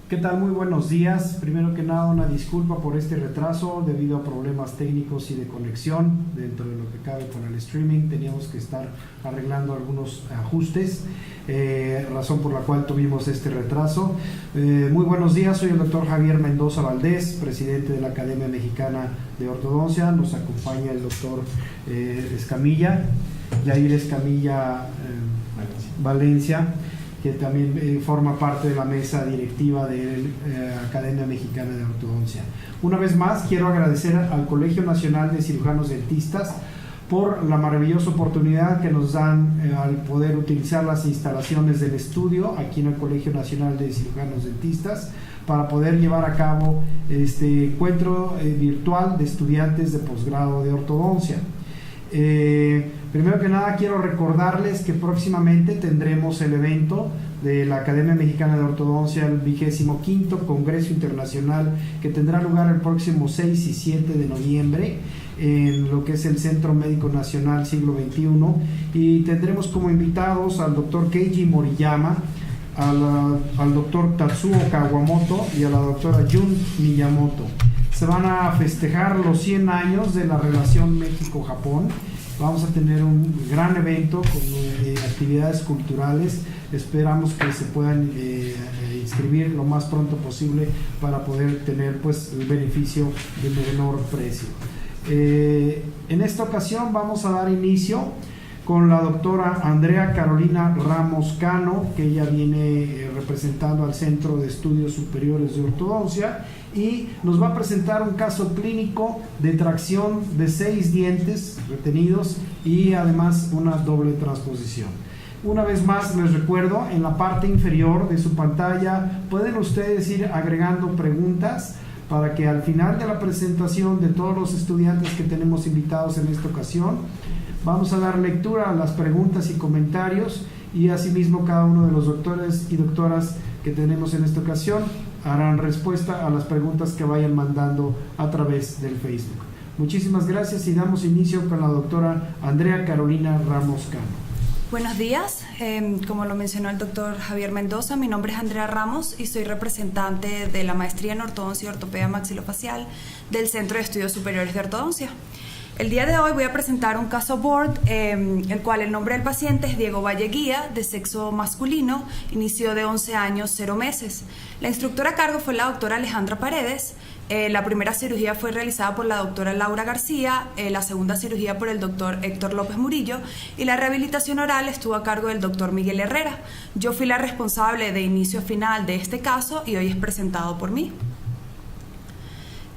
¿Qué tal? Muy buenos días. Primero que nada, una disculpa por este retraso debido a problemas técnicos y de conexión dentro de lo que cabe con el streaming. Teníamos que estar arreglando algunos ajustes, razón por la cual tuvimos este retraso. Muy buenos días, soy el doctor Javier Mendoza Valdés, presidente de la Academia Mexicana de Ortodoncia. Nos acompaña el doctor Yair Escamilla Valencia, que también forma parte de la mesa directiva de la Academia Mexicana de Ortodoncia. Una vez más, quiero agradecer al Colegio Nacional de Cirujanos Dentistas por la maravillosa oportunidad que nos dan al poder utilizar las instalaciones del estudio aquí en el Colegio Nacional de Cirujanos Dentistas para poder llevar a cabo este encuentro virtual de estudiantes de posgrado de ortodoncia. Primero que nada, quiero recordarles que próximamente tendremos el evento de la Academia Mexicana de Ortodoncia, el 25º Congreso Internacional, que tendrá lugar el próximo 6 y 7 de noviembre en lo que es el Centro Médico Nacional Siglo XXI, y tendremos como invitados al doctor Keiji Moriyama, al doctor Tatsuo Kawamoto y a la doctora Jun Miyamoto. Se van a festejar los 100 años de la relación México-Japón. Vamos a tener un gran evento con actividades culturales. Esperamos que se puedan inscribir lo más pronto posible para poder tener pues el beneficio de menor precio. En esta ocasión vamos a dar inicio con la doctora Andrea Carolina Ramos Cano, que ella viene representando al Centro de Estudios Superiores de Ortodoncia, y nos va a presentar un caso clínico de tracción de 6 dientes retenidos y además una doble transposición. Una vez más les recuerdo, en la parte inferior de su pantalla pueden ustedes ir agregando preguntas para que al final de la presentación de todos los estudiantes que tenemos invitados en esta ocasión, vamos a dar lectura a las preguntas y comentarios, y asimismo cada uno de los doctores y doctoras que tenemos en esta ocasión harán respuesta a las preguntas que vayan mandando a través del Facebook. Muchísimas gracias y damos inicio con la doctora Andrea Carolina Ramos Cano. Buenos días, como lo mencionó el doctor Javier Mendoza, mi nombre es Andrea Ramos y soy representante de la maestría en ortodoncia y ortopedia maxilofacial del Centro de Estudios Superiores de Ortodoncia. El día de hoy voy a presentar un caso board, el cual el nombre del paciente es Diego Valleguía, de sexo masculino, inicio de 11 años, 0 meses. La instructora a cargo fue la doctora Alejandra Paredes. La primera cirugía fue realizada por la doctora Laura García, la segunda cirugía por el doctor Héctor López Murillo, y la rehabilitación oral estuvo a cargo del doctor Miguel Herrera. Yo fui la responsable de inicio a final de este caso y hoy es presentado por mí.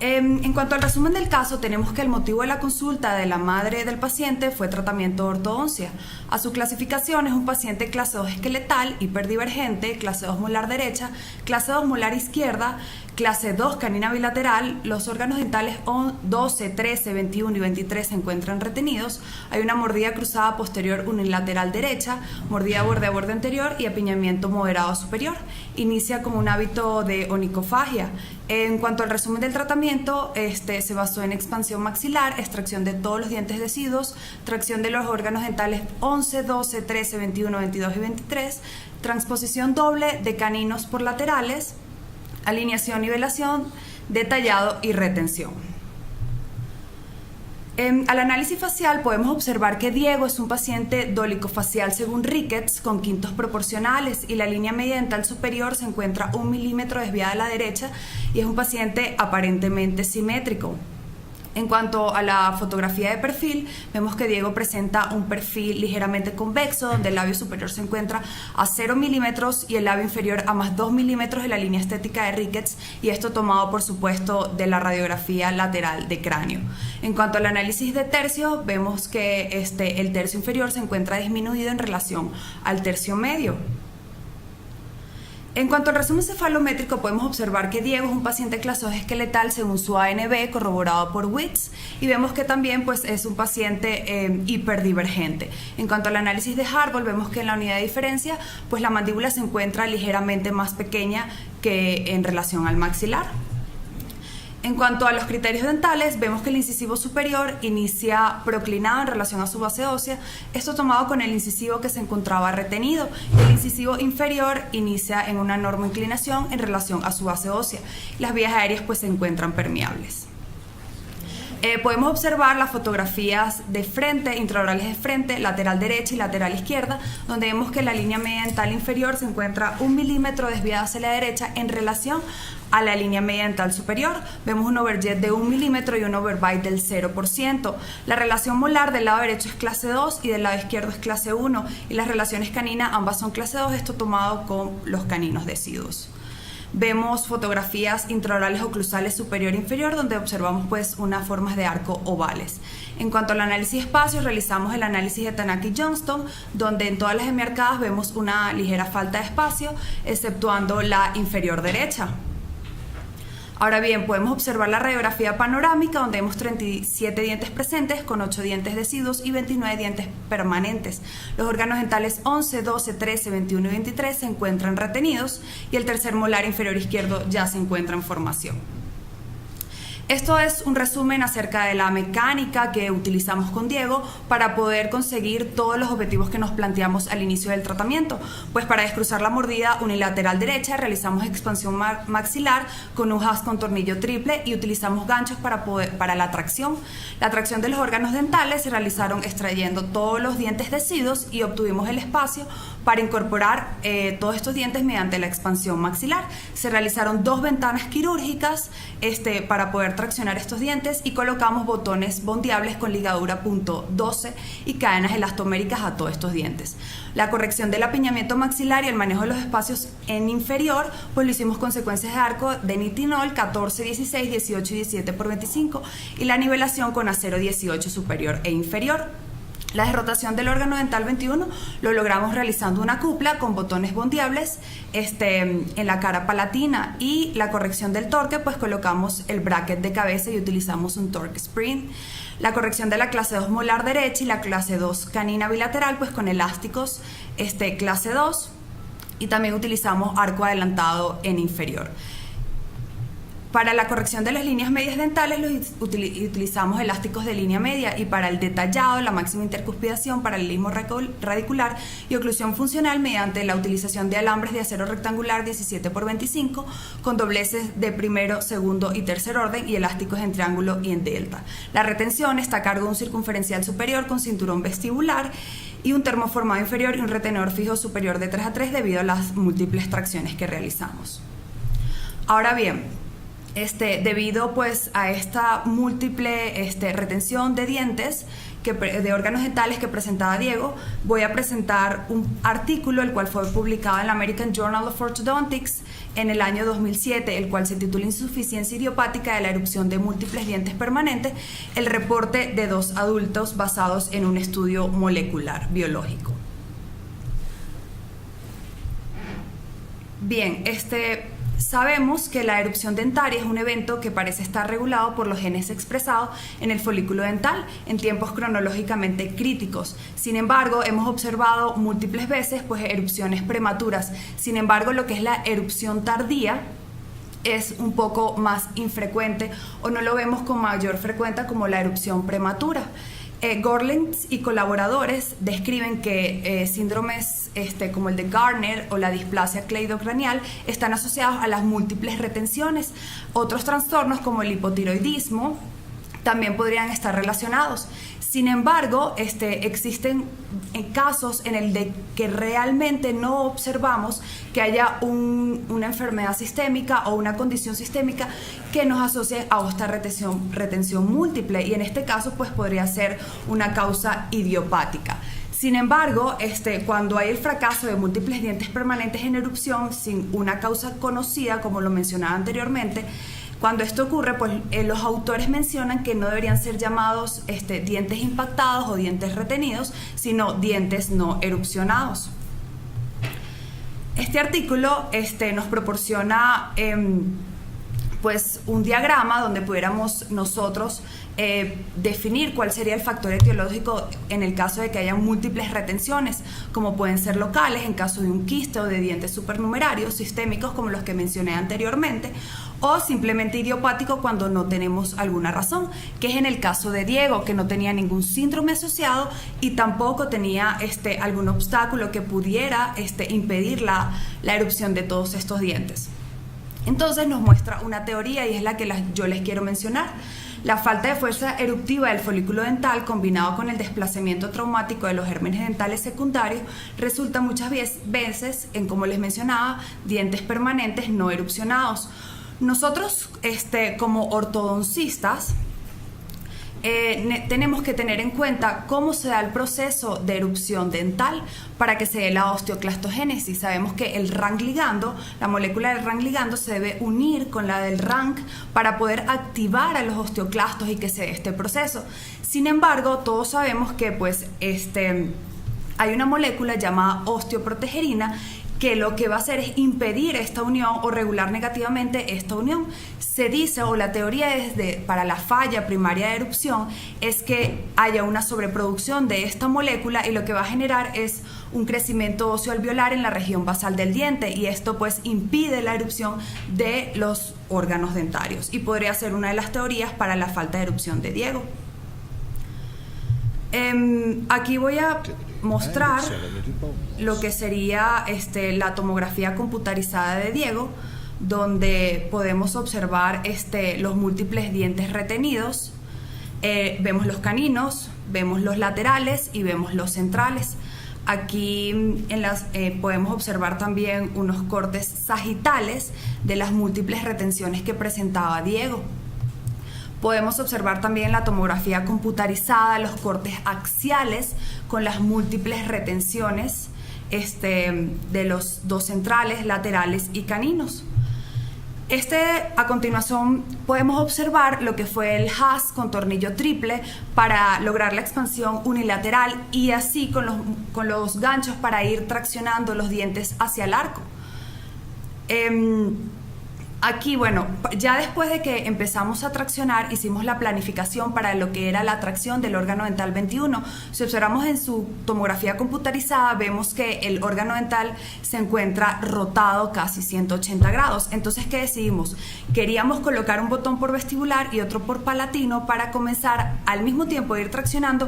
En cuanto al resumen del caso, tenemos que el motivo de la consulta de la madre del paciente fue tratamiento de ortodoncia. A su clasificación es un paciente clase 2 esqueletal, hiperdivergente, clase 2 molar derecha, clase 2 molar izquierda, clase 2 canina bilateral. Los órganos dentales 12, 13, 21 y 23 se encuentran retenidos. Hay una mordida cruzada posterior unilateral derecha, mordida borde a borde anterior y apiñamiento moderado superior. Inicia como un hábito de onicofagia. En cuanto al resumen del tratamiento, se basó en expansión maxilar, extracción de todos los dientes deciduos, tracción de los órganos dentales 11, 12, 13, 21, 22 y 23, transposición doble de caninos por laterales, alineación, nivelación, detallado y retención. Al análisis facial podemos observar que Diego es un paciente dolicofacial según Ricketts con quintos proporcionales y la línea media dental superior se encuentra 1 milímetro desviada a la derecha y es un paciente aparentemente simétrico. En cuanto a la fotografía de perfil, vemos que Diego presenta un perfil ligeramente convexo, donde el labio superior se encuentra a 0 milímetros y el labio inferior a más 2 milímetros de la línea estética de Ricketts, y esto tomado, por supuesto, de la radiografía lateral de cráneo. En cuanto al análisis de tercio, vemos que el tercio inferior se encuentra disminuido en relación al tercio medio. En cuanto al resumen cefalométrico, podemos observar que Diego es un paciente clase 2 esqueletal según su ANB, corroborado por Witts, y vemos que también es un paciente hiperdivergente. En cuanto al análisis de Harvol, vemos que en la unidad de diferencia, la mandíbula se encuentra ligeramente más pequeña que en relación al maxilar. En cuanto a los criterios dentales, vemos que el incisivo superior inicia proclinado en relación a su base ósea, esto tomado con el incisivo que se encontraba retenido. El incisivo inferior inicia en una enorme inclinación en relación a su base ósea. Las vías aéreas pues se encuentran permeables. Podemos observar las fotografías de frente, intraorales de frente, lateral derecha y lateral izquierda, donde vemos que la línea media dental inferior se encuentra 1 milímetro desviada hacia la derecha en relación a la línea media dental superior. Vemos un overjet de 1 milímetro y un overbite del 0%. La relación molar del lado derecho es clase 2 y del lado izquierdo es clase 1, y las relaciones caninas ambas son clase 2, esto tomado con los caninos deciduos. Vemos fotografías intraorales oclusales superior e inferior, donde observamos pues unas formas de arco ovales. En cuanto al análisis de espacios, realizamos el análisis de Tanaka-Johnston, donde en todas las hemiarcadas vemos una ligera falta de espacio, exceptuando la inferior derecha. Ahora bien, podemos observar la radiografía panorámica, donde vemos 37 dientes presentes con 8 dientes deciduos y 29 dientes permanentes. Los órganos dentales 11, 12, 13, 21 y 23 se encuentran retenidos y el tercer molar inferior izquierdo ya se encuentra en formación. Esto es un resumen acerca de la mecánica que utilizamos con Diego para poder conseguir todos los objetivos que nos planteamos al inicio del tratamiento. Pues para descruzar la mordida unilateral derecha realizamos expansión maxilar con hojas con tornillo triple y utilizamos ganchos para la tracción. La tracción de los órganos dentales se realizaron extrayendo todos los dientes deciduos y obtuvimos el espacio para incorporar todos estos dientes mediante la expansión maxilar. Se realizaron 2 ventanas quirúrgicas para poder traccionar estos dientes y colocamos botones bondeables con ligadura .12 y cadenas elastoméricas a todos estos dientes. La corrección del apiñamiento maxilar y el manejo de los espacios en inferior, pues lo hicimos con secuencias de arco de nitinol 14, 16, 18 y 17 por 25 y la nivelación con acero 18 superior e inferior. La desrotación del órgano dental 21 lo logramos realizando una cupla con botones bondeables en la cara palatina, y la corrección del torque pues colocamos el bracket de cabeza y utilizamos un torque spring. La corrección de la clase 2 molar derecha y la clase 2 canina bilateral pues con elásticos clase 2, y también utilizamos arco adelantado en inferior. Para la corrección de las líneas medias dentales utilizamos elásticos de línea media, y para el detallado, la máxima intercuspidación, paralelismo radicular y oclusión funcional mediante la utilización de alambres de acero rectangular 17 por 25 con dobleces de primero, segundo y tercer orden y elásticos en triángulo y en delta. La retención está a cargo de un circunferencial superior con cinturón vestibular y un termoformado inferior y un retenedor fijo superior de 3 a 3 debido a las múltiples tracciones que realizamos. Ahora bien, debido pues a esta múltiple retención de dientes de órganos dentales que presentaba Diego, voy a presentar un artículo el cual fue publicado en la American Journal of Orthodontics en el año 2007, el cual se titula Insuficiencia idiopática de la erupción de múltiples dientes permanentes, el reporte de 2 adultos basados en un estudio molecular biológico. Bien, sabemos que la erupción dentaria es un evento que parece estar regulado por los genes expresados en el folículo dental en tiempos cronológicamente críticos. Sin embargo, hemos observado múltiples veces erupciones prematuras. Sin embargo, lo que es la erupción tardía es un poco más infrecuente, o no lo vemos con mayor frecuencia como la erupción prematura. Gorlitz y colaboradores describen que síndromes como el de Gardner o la displasia cleidocranial están asociados a las múltiples retenciones. Otros trastornos como el hipotiroidismo también podrían estar relacionados. Sin embargo, existen casos en el de que realmente no observamos que haya una enfermedad sistémica o una condición sistémica que nos asocie a esta retención múltiple, y en este caso pues podría ser una causa idiopática. Sin embargo, cuando hay el fracaso de múltiples dientes permanentes en erupción sin una causa conocida, como lo mencionaba anteriormente, cuando esto ocurre, pues los autores mencionan que no deberían ser llamados dientes impactados o dientes retenidos, sino dientes no erupcionados. Este artículo nos proporciona pues un diagrama donde pudiéramos nosotros definir cuál sería el factor etiológico en el caso de que haya múltiples retenciones, como pueden ser locales en caso de un quiste o de dientes supernumerarios, sistémicos como los que mencioné anteriormente, o simplemente idiopático cuando no tenemos alguna razón, que es en el caso de Diego, que no tenía ningún síndrome asociado y tampoco tenía algún obstáculo que pudiera impedir la erupción de todos estos dientes. Entonces nos muestra una teoría y es la que yo les quiero mencionar. La falta de fuerza eruptiva del folículo dental combinado con el desplazamiento traumático de los gérmenes dentales secundarios resulta muchas veces en, como les mencionaba, dientes permanentes no erupcionados. Nosotros como ortodoncistas tenemos que tener en cuenta cómo se da el proceso de erupción dental para que se dé la osteoclastogénesis. Sabemos que el RANK ligando, la molécula del RANK ligando se debe unir con la del RANK para poder activar a los osteoclastos y que se dé este proceso. Sin embargo, todos sabemos que hay una molécula llamada osteoprotegerina que lo que va a hacer es impedir esta unión o regular negativamente esta unión. Se dice, o la teoría para la falla primaria de erupción, es que haya una sobreproducción de esta molécula y lo que va a generar es un crecimiento óseo alveolar en la región basal del diente y esto pues impide la erupción de los órganos dentarios y podría ser una de las teorías para la falta de erupción de Diego. Aquí voy a mostrar lo que sería la tomografía computarizada de Diego, donde podemos observar los múltiples dientes retenidos. Vemos los caninos, vemos los laterales y vemos los centrales. Aquí podemos observar también unos cortes sagitales de las múltiples retenciones que presentaba Diego. Podemos observar también en la tomografía computarizada los cortes axiales con las múltiples retenciones de los dos centrales, laterales y caninos. A continuación podemos observar lo que fue el Haas con tornillo triple para lograr la expansión unilateral y así con los ganchos para ir traccionando los dientes hacia el arco. Aquí, bueno, ya después de que empezamos a traccionar, hicimos la planificación para lo que era la tracción del órgano dental 21. Si observamos en su tomografía computarizada, vemos que el órgano dental se encuentra rotado casi 180 grados. Entonces, ¿qué decidimos? Queríamos colocar un botón por vestibular y otro por palatino para comenzar al mismo tiempo de ir traccionando,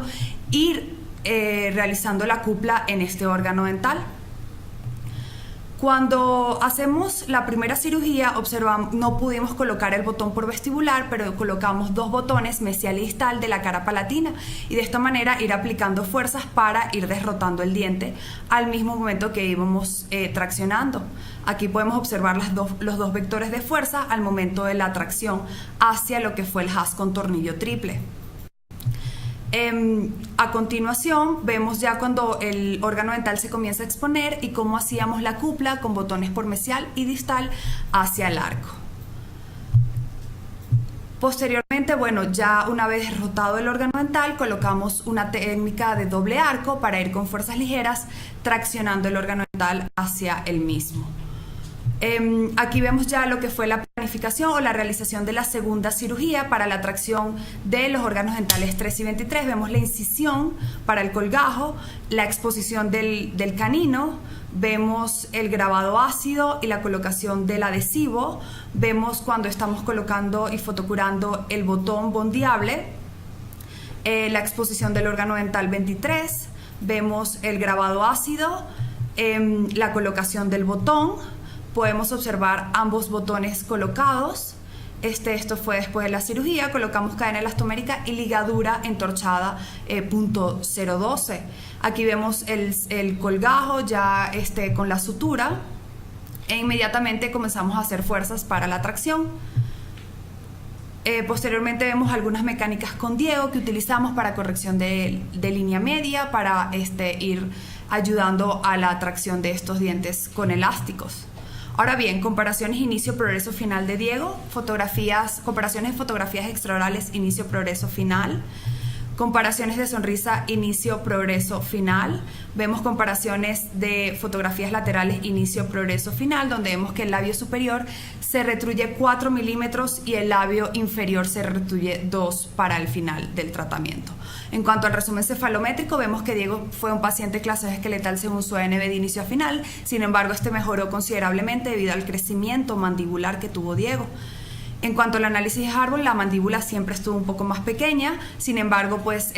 realizando la cupla en este órgano dental. Cuando hacemos la primera cirugía, no pudimos colocar el botón por vestibular, pero colocamos dos botones mesial y distal de la cara palatina y de esta manera ir aplicando fuerzas para ir desrotando el diente al mismo momento que íbamos traccionando. Aquí podemos observar los dos vectores de fuerza al momento de la tracción hacia lo que fue el Haas con tornillo triple. A continuación vemos ya cuando el órgano dental se comienza a exponer y cómo hacíamos la cupla con botones por mesial y distal hacia el arco. Posteriormente, bueno, ya una vez rotado el órgano dental, colocamos una técnica de doble arco para ir con fuerzas ligeras traccionando el órgano dental hacia el mismo. Aquí vemos ya lo que fue la planificación o la realización de la segunda cirugía para la tracción de los órganos dentales 3 y 23. Vemos la incisión para el colgajo, la exposición del canino, vemos el grabado ácido y la colocación del adhesivo, vemos cuando estamos colocando y fotocurando el botón bondeable, la exposición del órgano dental 23, vemos el grabado ácido, la colocación del botón. Podemos observar ambos botones colocados. Esto fue después de la cirugía. Colocamos cadena elastomérica y ligadura entorchada .012. Aquí vemos el colgajo ya con la sutura e inmediatamente comenzamos a hacer fuerzas para la tracción. Posteriormente vemos algunas mecánicas con Diego que utilizamos para corrección de línea media para ir ayudando a la tracción de estos dientes con elásticos. Ahora bien, comparaciones inicio-progreso final de Diego, comparaciones de fotografías extraorales inicio-progreso final, Comparaciones de sonrisa, inicio, progreso, final. Vemos comparaciones de fotografías laterales, inicio, progreso, final, donde vemos que el labio superior se retruye 4 milímetros y el labio inferior se retruye 2 para el final del tratamiento. En cuanto al resumen cefalométrico, vemos que Diego fue un paciente clase 2 esqueletal según su ANB de inicio a final. Sin embargo, este mejoró considerablemente debido al crecimiento mandibular que tuvo Diego. En cuanto al análisis de Harvard, la mandíbula siempre estuvo un poco más pequeña, sin embargo, pues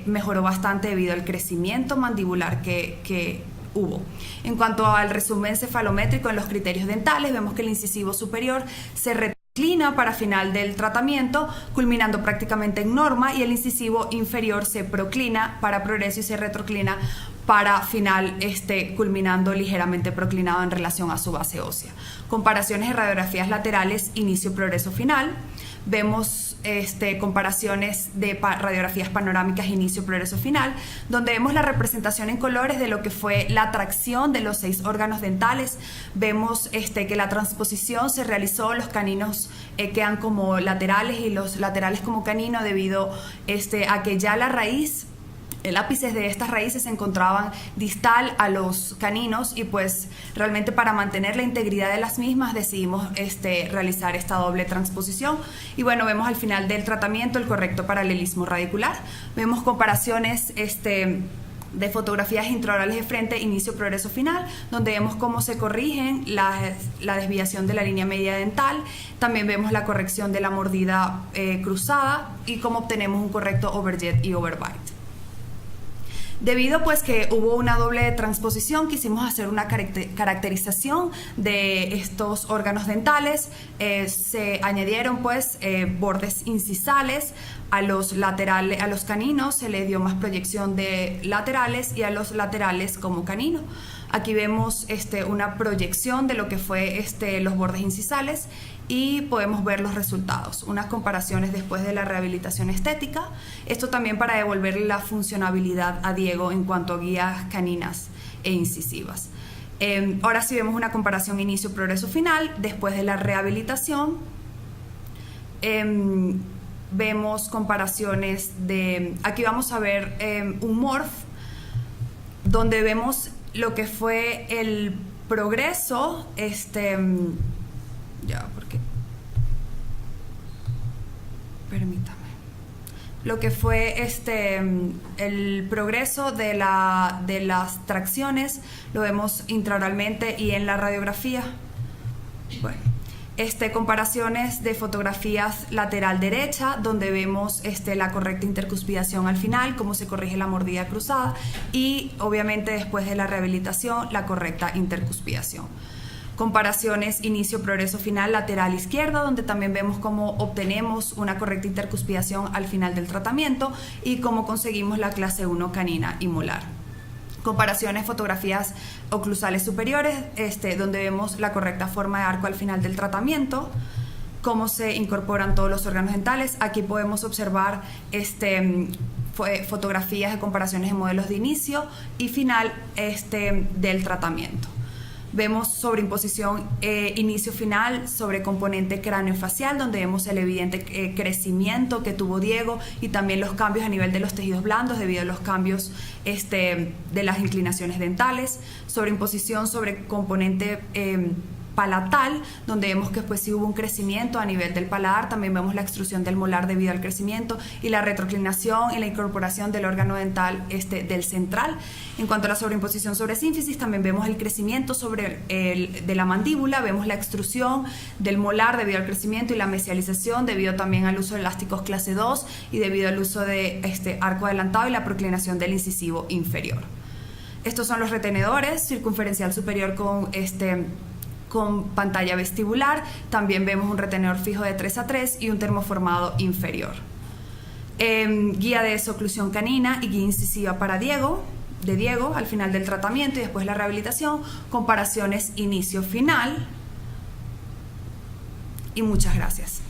mejoró bastante debido al crecimiento mandibular que hubo. En cuanto al resumen cefalométrico en los criterios dentales, vemos que el incisivo superior se reclina para final del tratamiento, culminando prácticamente en norma, y el incisivo inferior se proclina para progreso y se retroclina para final, culminando ligeramente proclinado en relación a su base ósea. Comparaciones de radiografías laterales, inicio, progreso, final. Vemos comparaciones de radiografías panorámicas, inicio, progreso, final, donde vemos la representación en colores de lo que fue la tracción de los 6 órganos dentales. Vemos que la transposición se realizó, los caninos quedan como laterales y los laterales como canino debido a que ya la raíz, el ápice de estas raíces se encontraban distal a los caninos, y pues realmente para mantener la integridad de las mismas decidimos realizar esta doble transposición. Y bueno, vemos al final del tratamiento el correcto paralelismo radicular. Vemos comparaciones de fotografías intraorales de frente, inicio, progreso, final, donde vemos cómo se corrigen la desviación de la línea media dental. También vemos la corrección de la mordida cruzada y cómo obtenemos un correcto overjet y overbite. Debido pues que hubo una doble transposición, quisimos hacer una caracterización de estos órganos dentales. Se añadieron pues bordes incisales a los laterales, a los caninos se le dio más proyección de laterales y a los laterales como canino. Aquí vemos una proyección de lo que fue los bordes incisales y podemos ver los resultados, unas comparaciones después de la rehabilitación estética. Esto también para devolverle la funcionabilidad a Diego en cuanto a guías caninas e incisivas. Ahora sí vemos una comparación inicio, progreso, final después de la rehabilitación. Vemos comparaciones de, aquí vamos a ver un morph donde vemos lo que fue el progreso, ya, porque permítame, lo que fue el progreso de las tracciones lo vemos intraoralmente y en la radiografía. Bueno, comparaciones de fotografías lateral derecha, donde vemos la correcta intercuspidación al final, cómo se corrige la mordida cruzada, y obviamente después de la rehabilitación la correcta intercuspidación. Comparaciones inicio, progreso, final, lateral izquierda, donde también vemos cómo obtenemos una correcta intercuspidación al final del tratamiento y cómo conseguimos la clase 1 canina y molar. Comparaciones, fotografías oclusales superiores, donde vemos la correcta forma de arco al final del tratamiento, cómo se incorporan todos los órganos dentales. Aquí podemos observar fotografías de comparaciones de modelos de inicio y final del tratamiento. Vemos sobreimposición inicio-final sobre componente craneofacial, donde vemos el evidente crecimiento que tuvo Diego y también los cambios a nivel de los tejidos blandos debido a los cambios de las inclinaciones dentales. Sobreimposición sobre componente palatal, donde vemos que pues sí hubo un crecimiento a nivel del paladar. También vemos la extrusión del molar debido al crecimiento y la retroclinación y la incorporación del órgano dental del central. En cuanto a la sobreimposición sobre sínfisis, también vemos el crecimiento de la mandíbula, vemos la extrusión del molar debido al crecimiento y la mesialización debido también al uso de elásticos clase 2 y debido al uso de arco adelantado y la proclinación del incisivo inferior. Estos son los retenedores, circunferencial superior con pantalla vestibular. También vemos un retenedor fijo de 3x3 y un termoformado inferior. Guía de desoclusión canina y guía incisiva para Diego al final del tratamiento y después la rehabilitación. Comparaciones inicio-final. Y muchas gracias.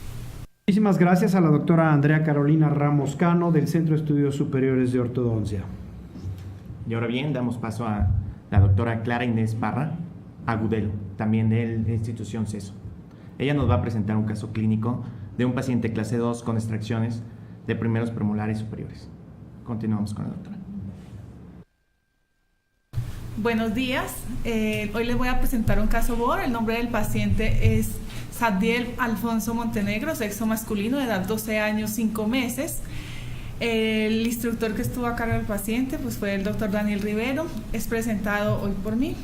Muchísimas gracias a la doctora Andrea Carolina Ramos Cano del Centro de Estudios Superiores de Ortodoncia. Y ahora bien, damos paso a la doctora Clara Inés Parra Agudelo, también de la institución CESO. Ella nos va a presentar un caso clínico de un paciente clase 2 con extracciones de primeros premolares superiores. Continuamos con la doctora. Buenos días, hoy les voy a presentar un caso BOR. El nombre del paciente es Sadiel Alfonso Montenegro, sexo masculino, de edad 12 años 5 meses. El instructor que estuvo a cargo del paciente pues fue el doctor Daniel Rivero, es presentado hoy por mí.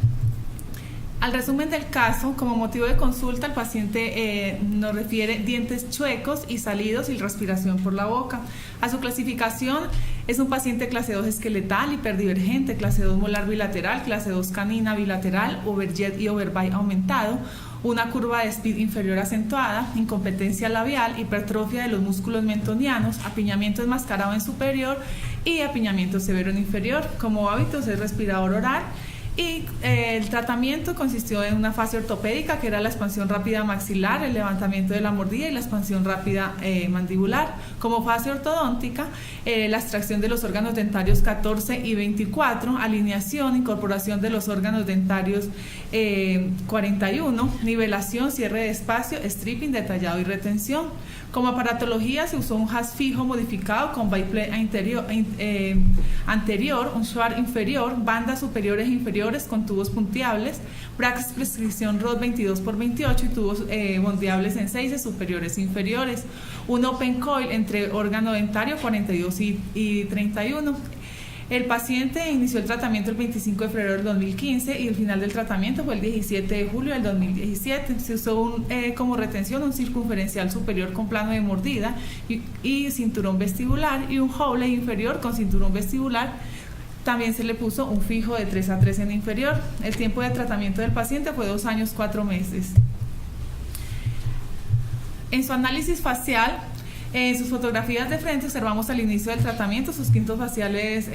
Al resumen del caso, como motivo de consulta, el paciente nos refiere dientes chuecos y salidos y respiración por la boca. A su clasificación, es un paciente clase 2 esqueletal, hiperdivergente, clase 2 molar bilateral, clase 2 canina bilateral, overjet y overbite aumentado, una curva de Speed inferior acentuada, incompetencia labial, hipertrofia de los músculos mentonianos, apiñamiento enmascarado en superior y apiñamiento severo en inferior. Como hábitos es respirador oral. Y el tratamiento consistió en una fase ortopédica, que era la expansión rápida maxilar, el levantamiento de la mordida y la expansión rápida mandibular. Como fase ortodóntica, la extracción de los órganos dentarios 14 y 24, alineación, incorporación de los órganos dentarios 41, nivelación, cierre de espacio, stripping, detallado y retención. Como aparatología se usó un HAS fijo modificado con biplate anterior, un Schwarz inferior, bandas superiores e inferiores con tubos punteables, Praxis prescripción ROD 22x28 y tubos bondeables en 6 superiores e inferiores, un open coil entre órgano dentario 42 y 31. El paciente inició el tratamiento el 25 de febrero del 2015 y el final del tratamiento fue el 17 de julio del 2017. Se usó como retención un circunferencial superior con plano de mordida y cinturón vestibular, y un Howley inferior con cinturón vestibular. También se le puso un fijo de 3 a 3 en inferior. El tiempo de tratamiento del paciente fue 2 años 4 meses. En su análisis facial, en sus fotografías de frente observamos al inicio del tratamiento sus quintos faciales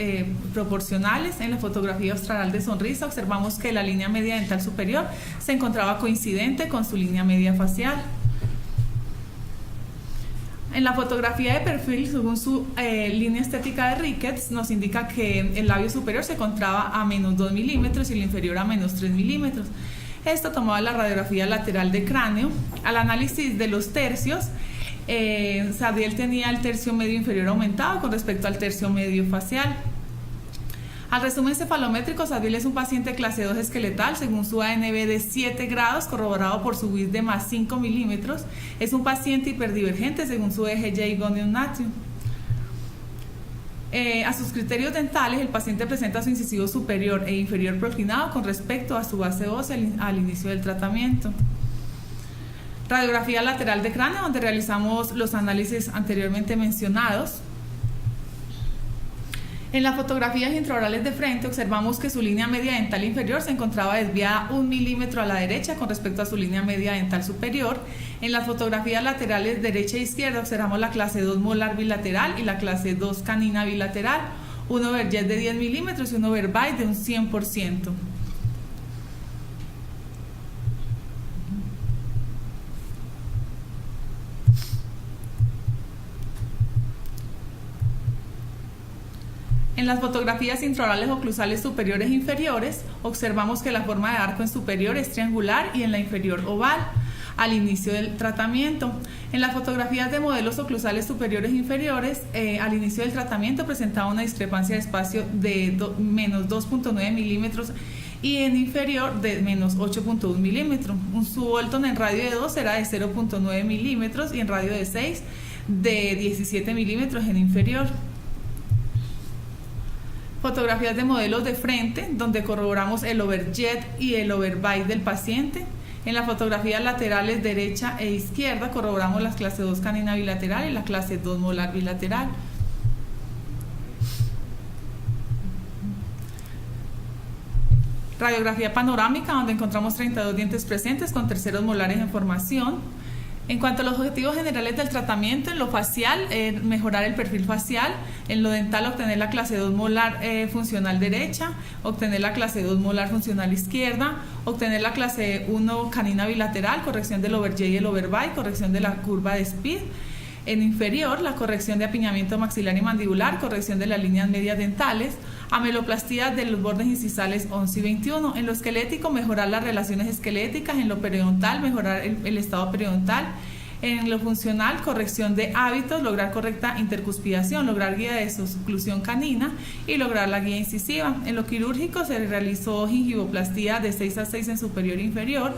proporcionales. En la fotografía austraral de sonrisa observamos que la línea media dental superior se encontraba coincidente con su línea media facial. En la fotografía de perfil, según su línea estética de Ricketts, nos indica que el labio superior se encontraba a menos 2 milímetros y el inferior a menos 3 milímetros. Esto tomaba la radiografía lateral de cráneo. Al análisis de los tercios, Sadiel tenía el tercio medio inferior aumentado con respecto al tercio medio facial. Al resumen cefalométrico, Sadiel es un paciente clase 2 esqueletal según su ANB de 7 grados corroborado por su WIS de más 5 milímetros. Es un paciente hiperdivergente según su eje J-Gonium Natrium. A sus criterios dentales, el paciente presenta su incisivo superior e inferior proclinado con respecto a su base ósea al inicio del tratamiento. Radiografía lateral de cráneo, donde realizamos los análisis anteriormente mencionados. En las fotografías intraorales de frente observamos que su línea media dental inferior se encontraba desviada 1 milímetro a la derecha con respecto a su línea media dental superior. En las fotografías laterales derecha e izquierda observamos la clase 2 molar bilateral y la clase 2 canina bilateral, un overjet de 10 milímetros y un overbite de un 100%. En las fotografías intraorales oclusales superiores e inferiores, observamos que la forma de arco en superior es triangular y en la inferior oval al inicio del tratamiento. En las fotografías de modelos oclusales superiores e inferiores, al inicio del tratamiento presentaba una discrepancia de espacio de menos 2.9 milímetros y en inferior de menos 8.1 milímetros. Un subvolton en radio de 2 era de 0.9 milímetros y en radio de 6 de 17 milímetros en inferior. Fotografías de modelos de frente, donde corroboramos el overjet y el overbite del paciente. En las fotografías laterales derecha e izquierda corroboramos las clase 2 canina bilateral y la clase 2 molar bilateral. Radiografía panorámica, donde encontramos 32 dientes presentes con terceros molares en formación. En cuanto a los objetivos generales del tratamiento, en lo facial, mejorar el perfil facial; en lo dental, obtener la clase 2 molar funcional derecha, obtener la clase 2 molar funcional izquierda, obtener la clase 1 canina bilateral, corrección del overjet y el overbite, corrección de la curva de Speed. En inferior, la corrección de apiñamiento maxilar y mandibular, corrección de las líneas medias dentales, ameloplastía de los bordes incisales 11 y 21. En lo esquelético, mejorar las relaciones esqueléticas; en lo periodontal, mejorar el estado periodontal; En lo funcional, corrección de hábitos, lograr correcta intercuspidación, lograr guía de oclusión canina y lograr la guía incisiva. En lo quirúrgico se realizó gingivoplastía de 6 a 6 en superior e inferior,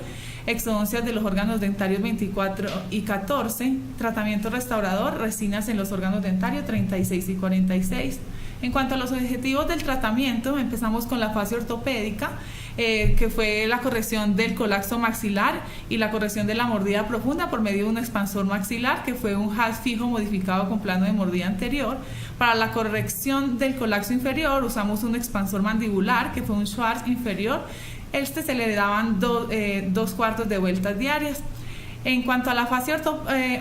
exodoncias de los órganos dentarios 24 y 14, tratamiento restaurador, resinas en los órganos dentarios 36 y 46. En cuanto a los objetivos del tratamiento, empezamos con la fase ortopédica, que fue la corrección del colapso maxilar y la corrección de la mordida profunda por medio de un expansor maxilar, que fue un HAS fijo modificado con plano de mordida anterior. Para la corrección del colapso inferior usamos un expansor mandibular, que fue un Schwartz inferior. Se le daban 2/4 de vueltas diarias. En cuanto a la fase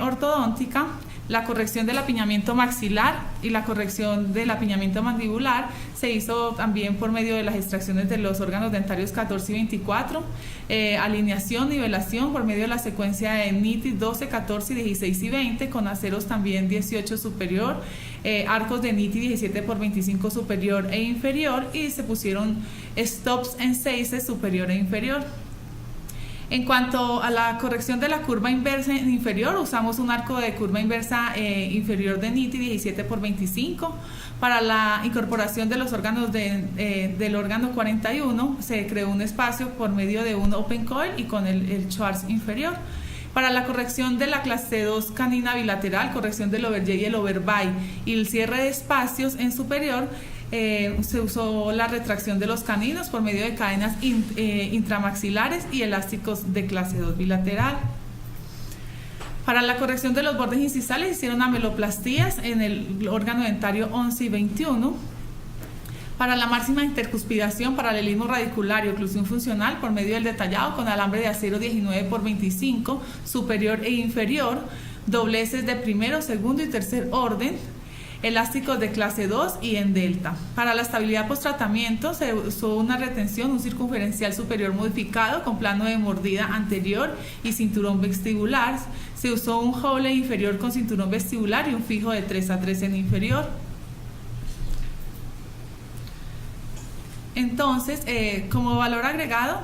ortodóntica, la corrección del apiñamiento maxilar y la corrección del apiñamiento mandibular se hizo también por medio de las extracciones de los órganos dentarios 14 y 24, alineación, nivelación por medio de la secuencia de nitis 12, 14, 16 y 20, con aceros también 18 superior, arcos de nitis 17 por 25 superior e inferior, y se pusieron stops en 6 superior e inferior. En cuanto a la corrección de la curva inversa inferior, usamos un arco de curva inversa inferior de nitis 17 por 25. Para la incorporación de los órganos del órgano 41, se creó un espacio por medio de un open coil y con el Schwartz inferior. Para la corrección de la clase 2 canina bilateral, corrección del overjay y el overbite y el cierre de espacios en superior, se usó la retracción de los caninos por medio de cadenas intramaxilares y elásticos de clase 2 bilateral. Para la corrección de los bordes incisales hicieron ameloplastías en el órgano dentario 11 y 21. Para la máxima intercuspidación, paralelismo radicular y oclusión funcional por medio del detallado con alambre de acero 19 por 25 superior e inferior, dobleces de primero, segundo y tercer orden, elásticos de clase 2 y en delta. Para la estabilidad post-tratamiento se usó una retención, un circunferencial superior modificado con plano de mordida anterior y cinturón vestibular. Se usó un Howley inferior con cinturón vestibular y un fijo de 3 a 3 en inferior. Entonces, como valor agregado,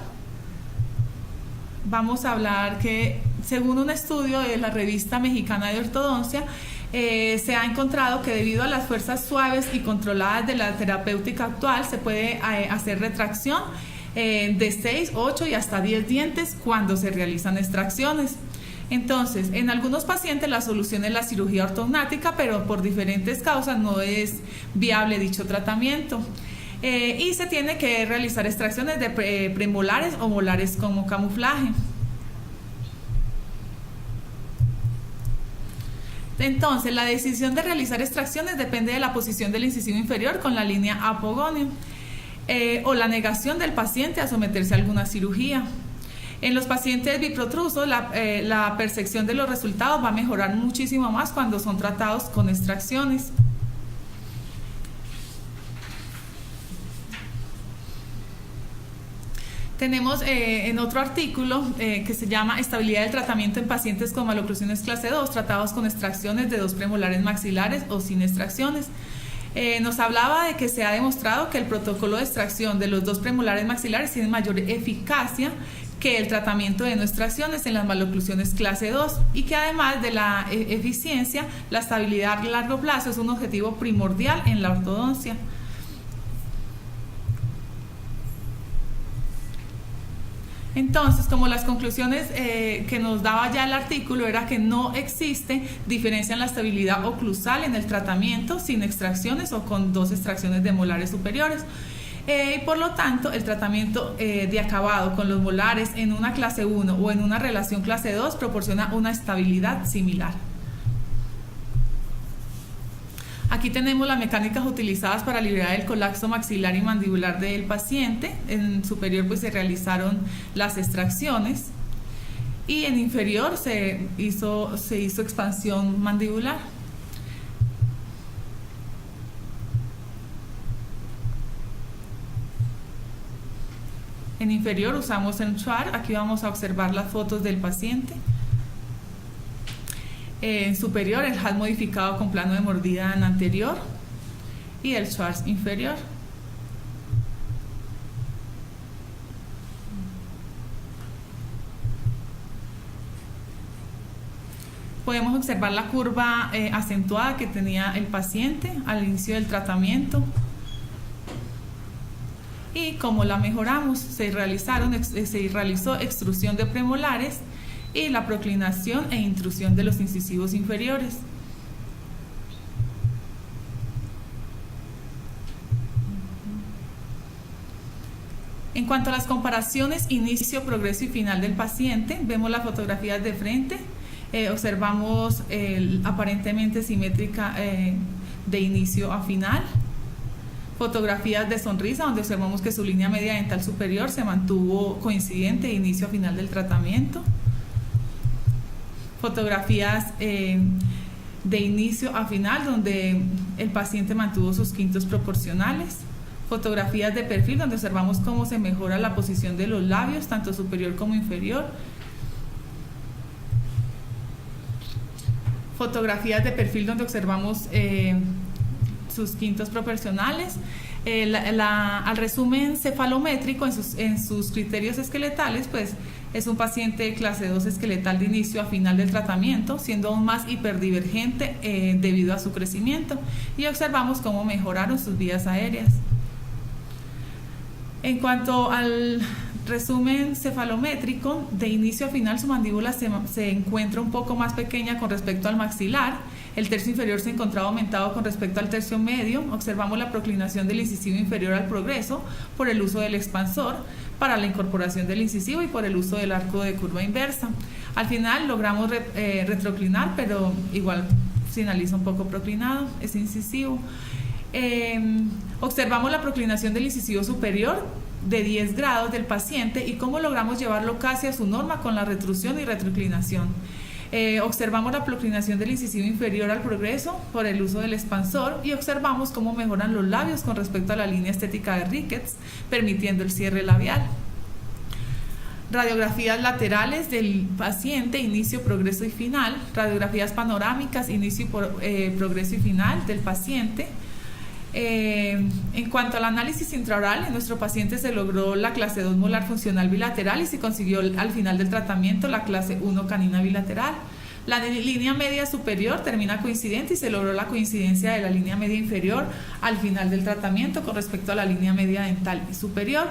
vamos a hablar que según un estudio de la revista mexicana de ortodoncia, se ha encontrado que debido a las fuerzas suaves y controladas de la terapéutica actual se puede hacer retracción de 6, 8 y hasta 10 dientes cuando se realizan extracciones. Entonces, en algunos pacientes la solución es la cirugía ortognática, pero por diferentes causas no es viable dicho tratamiento. Y se tiene que realizar extracciones de premolares o molares como camuflaje. Entonces, la decisión de realizar extracciones depende de la posición del incisivo inferior con la línea apogonio o la negación del paciente a someterse a alguna cirugía. En los pacientes biprotrusos, la percepción de los resultados va a mejorar muchísimo más cuando son tratados con extracciones. Tenemos en otro artículo que se llama Estabilidad del tratamiento en pacientes con maloclusiones clase 2 tratados con extracciones de 2 premolares maxilares o sin extracciones. Nos hablaba de que se ha demostrado que el protocolo de extracción de los 2 premolares maxilares tiene mayor eficacia que el tratamiento de no extracciones en las maloclusiones clase 2 y que además de la eficiencia, la estabilidad a largo plazo es un objetivo primordial en la ortodoncia. Entonces, como las conclusiones que nos daba ya el artículo era que no existe diferencia en la estabilidad oclusal en el tratamiento sin extracciones o con 2 extracciones de molares superiores. Y por lo tanto, el tratamiento de acabado con los molares en una clase 1 o en una relación clase 2 proporciona una estabilidad similar. Aquí tenemos las mecánicas utilizadas para liberar el colapso maxilar y mandibular del paciente. En superior pues se realizaron las extracciones y en inferior se hizo expansión mandibular. En inferior usamos el Schwartz. Aquí vamos a observar las fotos del paciente. En superior el HAL modificado con plano de mordida en anterior y el Schwartz inferior. Podemos observar la curva acentuada que tenía el paciente al inicio del tratamiento y cómo la mejoramos. Se realizó extrusión de premolares y la proclinación e intrusión de los incisivos inferiores. En cuanto a las comparaciones inicio, progreso y final del paciente, vemos las fotografías de frente, observamos aparentemente simétrica de inicio a final, fotografías de sonrisa donde observamos que su línea media dental superior se mantuvo coincidente de inicio a final del tratamiento, fotografías de inicio a final donde el paciente mantuvo sus quintos proporcionales, fotografías de perfil donde observamos cómo se mejora la posición de los labios, tanto superior como inferior. Fotografías de perfil donde observamos sus quintos proporcionales. Al resumen cefalométrico en sus criterios esqueletales, pues es un paciente de clase 2 esqueletal de inicio a final del tratamiento, siendo aún más hiperdivergente debido a su crecimiento, y observamos cómo mejoraron sus vías aéreas. En cuanto al resumen cefalométrico, de inicio a final su mandíbula se encuentra un poco más pequeña con respecto al maxilar, el tercio inferior se encontraba aumentado con respecto al tercio medio, observamos la proclinación del incisivo inferior al progreso por el uso del expansor para la incorporación del incisivo y por el uso del arco de curva inversa. Al final logramos retroclinar, pero igual finaliza un poco proclinado, es incisivo. Observamos la proclinación del incisivo superior de 10 grados del paciente y cómo logramos llevarlo casi a su norma con la retrusión y retroclinación. Observamos la proclinación del incisivo inferior al progreso por el uso del expansor y observamos cómo mejoran los labios con respecto a la línea estética de Ricketts, permitiendo el cierre labial. Radiografías laterales del paciente, inicio, progreso y final. Radiografías panorámicas, inicio, progreso y final del paciente. En cuanto al análisis intraoral, en nuestro paciente se logró la clase 2 molar funcional bilateral y se consiguió al final del tratamiento la clase 1 canina bilateral. La línea media superior termina coincidente y se logró la coincidencia de la línea media inferior al final del tratamiento con respecto a la línea media dental superior.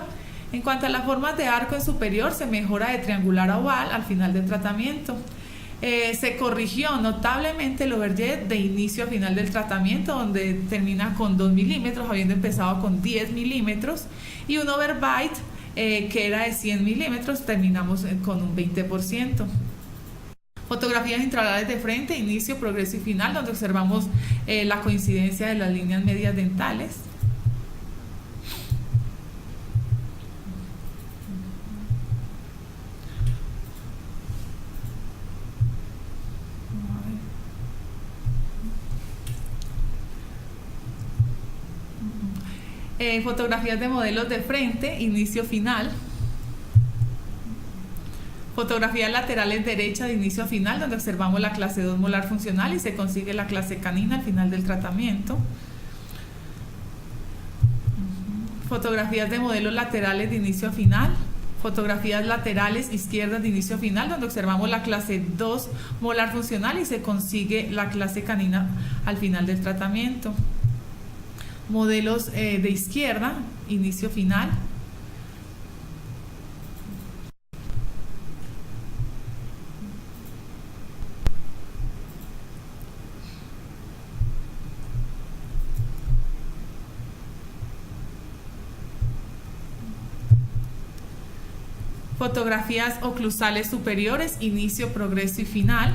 En cuanto a las formas de arco en superior, se mejora de triangular a oval al final del tratamiento. Se corrigió notablemente el overjet de inicio a final del tratamiento, donde termina con 2 milímetros, habiendo empezado con 10 milímetros, y un overbite que era de 100 milímetros, terminamos con un 20%. Fotografías intraorales de frente, inicio, progreso y final, donde observamos la coincidencia de las líneas medias dentales. Fotografías de modelos de frente, inicio, final. Fotografías laterales derecha de inicio a final, donde observamos la clase 2 molar funcional y se consigue la clase canina al final del tratamiento. Fotografías de modelos laterales de inicio a final. Fotografías laterales izquierdas de inicio a final, donde observamos la clase 2 molar funcional y se consigue la clase canina al final del tratamiento. Modelos de izquierda, inicio, final. Fotografías oclusales superiores, inicio, progreso y final.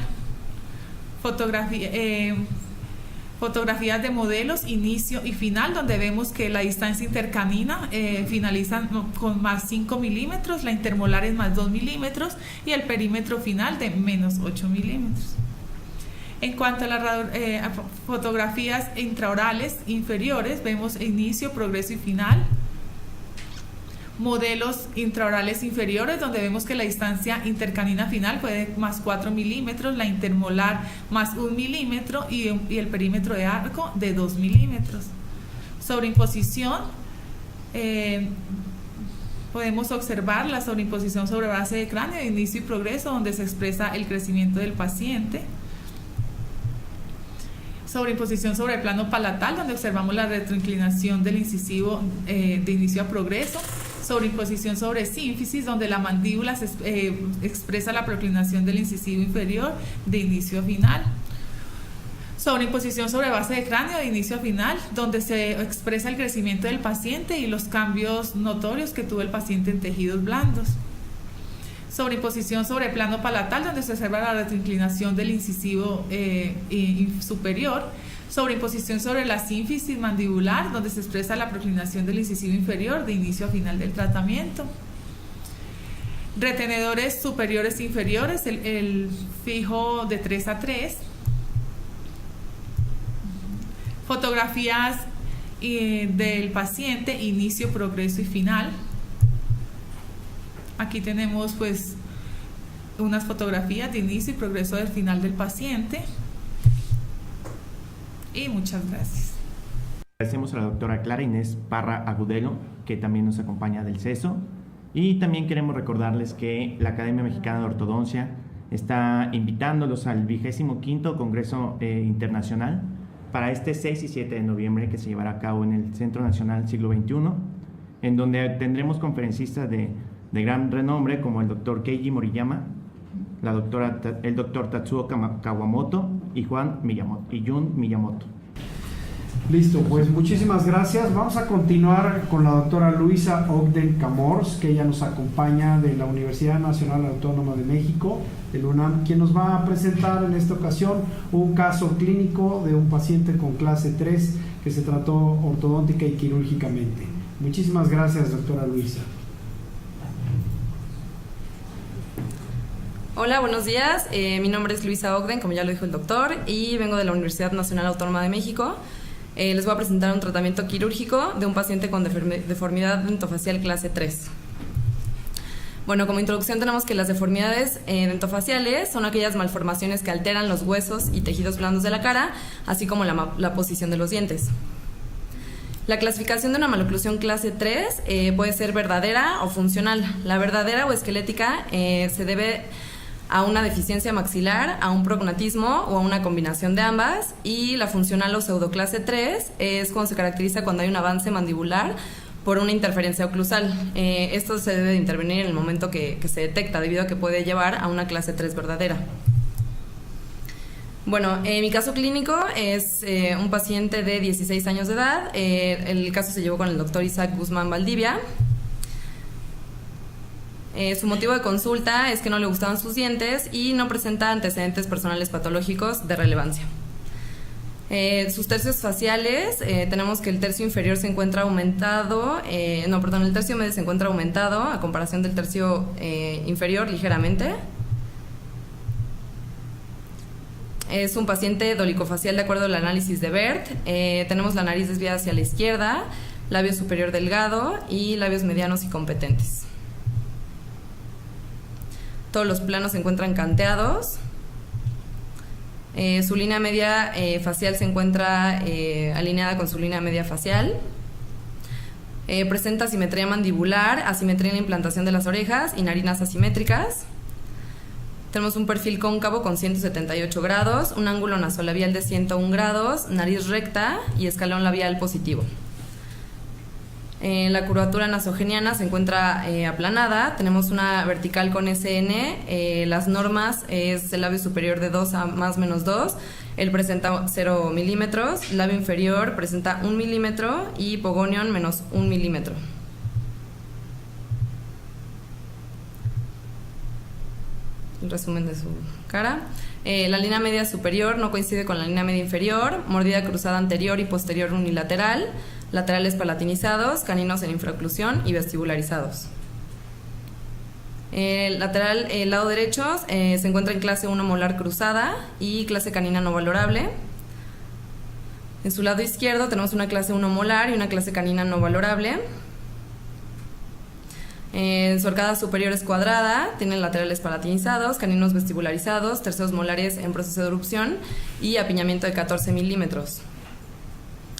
Fotografías de modelos, inicio y final, donde vemos que la distancia intercanina finaliza con más 5 milímetros, la intermolar es más 2 milímetros y el perímetro final de menos 8 milímetros. En cuanto a las fotografías intraorales inferiores, vemos inicio, progreso y final. Modelos intraorales inferiores, donde vemos que la distancia intercanina final fue de más 4 milímetros, la intermolar más 1 milímetro y el perímetro de arco de 2 milímetros. Sobreimposición, podemos observar la sobreimposición sobre base de cráneo de inicio y progreso, donde se expresa el crecimiento del paciente. Sobreimposición sobre el plano palatal, donde observamos la retroinclinación del incisivo de inicio a progreso. Sobreimposición sobre sínfisis, donde la mandíbula expresa la proclinación del incisivo inferior de inicio a final. Sobreimposición sobre base de cráneo de inicio a final, donde se expresa el crecimiento del paciente y los cambios notorios que tuvo el paciente en tejidos blandos. Sobreimposición sobre plano palatal, donde se observa la retroinclinación del incisivo superior. Sobreimposición sobre la sínfisis mandibular, donde se expresa la proclinación del incisivo inferior de inicio a final del tratamiento. Retenedores superiores e inferiores, el fijo de 3 a 3. Fotografías del paciente, inicio, progreso y final. Aquí tenemos pues unas fotografías de inicio y progreso del final del paciente. Y muchas gracias. Agradecemos a la doctora Clara Inés Parra Agudelo, que también nos acompaña del CESO. Y también queremos recordarles que la Academia Mexicana de Ortodoncia está invitándolos al 25º Congreso Internacional para este 6 y 7 de noviembre, que se llevará a cabo en el Centro Nacional Siglo XXI, en donde tendremos conferencistas de gran renombre como el doctor Keiji Moriyama, el doctor Tatsuo Kawamoto y Jun Miyamoto. Listo, pues muchísimas gracias. Vamos a continuar con la doctora Luisa Ogden Camors, que ella nos acompaña de la Universidad Nacional Autónoma de México, el UNAM, quien nos va a presentar en esta ocasión un caso clínico de un paciente con clase 3 que se trató ortodóntica y quirúrgicamente. Muchísimas gracias, doctora Luisa. Hola, buenos días. Mi nombre es Luisa Ogden, como ya lo dijo el doctor, y vengo de la Universidad Nacional Autónoma de México. Les voy a presentar un tratamiento quirúrgico de un paciente con deformidad dentofacial clase 3. Bueno, como introducción tenemos que las deformidades dentofaciales son aquellas malformaciones que alteran los huesos y tejidos blandos de la cara, así como la posición de los dientes. La clasificación de una maloclusión clase 3 puede ser verdadera o funcional. La verdadera o esquelética se debe a una deficiencia maxilar, a un prognatismo o a una combinación de ambas, y la funcional o pseudoclase 3 es cuando se caracteriza cuando hay un avance mandibular por una interferencia oclusal. Esto se debe de intervenir en el momento que se detecta, debido a que puede llevar a una clase 3 verdadera. Bueno, mi caso clínico es un paciente de 16 años de edad. El caso se llevó con el doctor Isaac Guzmán Valdivia. Su motivo de consulta es que no le gustaban sus dientes y no presenta antecedentes personales patológicos de relevancia. Sus tercios faciales, tenemos que el tercio inferior se encuentra aumentado, el tercio medio se encuentra aumentado a comparación del tercio inferior ligeramente. Es un paciente dolicofacial de acuerdo al análisis de Bert. Tenemos la nariz desviada hacia la izquierda, labio superior delgado y labios medianos y competentes. Todos los planos se encuentran canteados. Su línea media facial se encuentra alineada con su línea media facial. Presenta asimetría mandibular, asimetría en la implantación de las orejas y narinas asimétricas. Tenemos un perfil cóncavo con 178 grados, un ángulo nasolabial de 101 grados, nariz recta y escalón labial positivo. La curvatura nasogeniana se encuentra aplanada. Tenemos una vertical con SN. Las normas es el labio superior de 2 a más menos 2. Él presenta 0 milímetros. Labio inferior presenta 1 milímetro y pogonion menos 1 milímetro. El resumen de su cara. La línea media superior no coincide con la línea media inferior. Mordida cruzada anterior y posterior unilateral. Laterales palatinizados, caninos en infraoclusión y vestibularizados. El lado derecho se encuentra en clase 1 molar cruzada y clase canina no valorable. En su lado izquierdo tenemos una clase 1 molar y una clase canina no valorable. Su arcada superior es cuadrada, tiene laterales palatinizados, caninos vestibularizados, terceros molares en proceso de erupción y apiñamiento de 14 milímetros.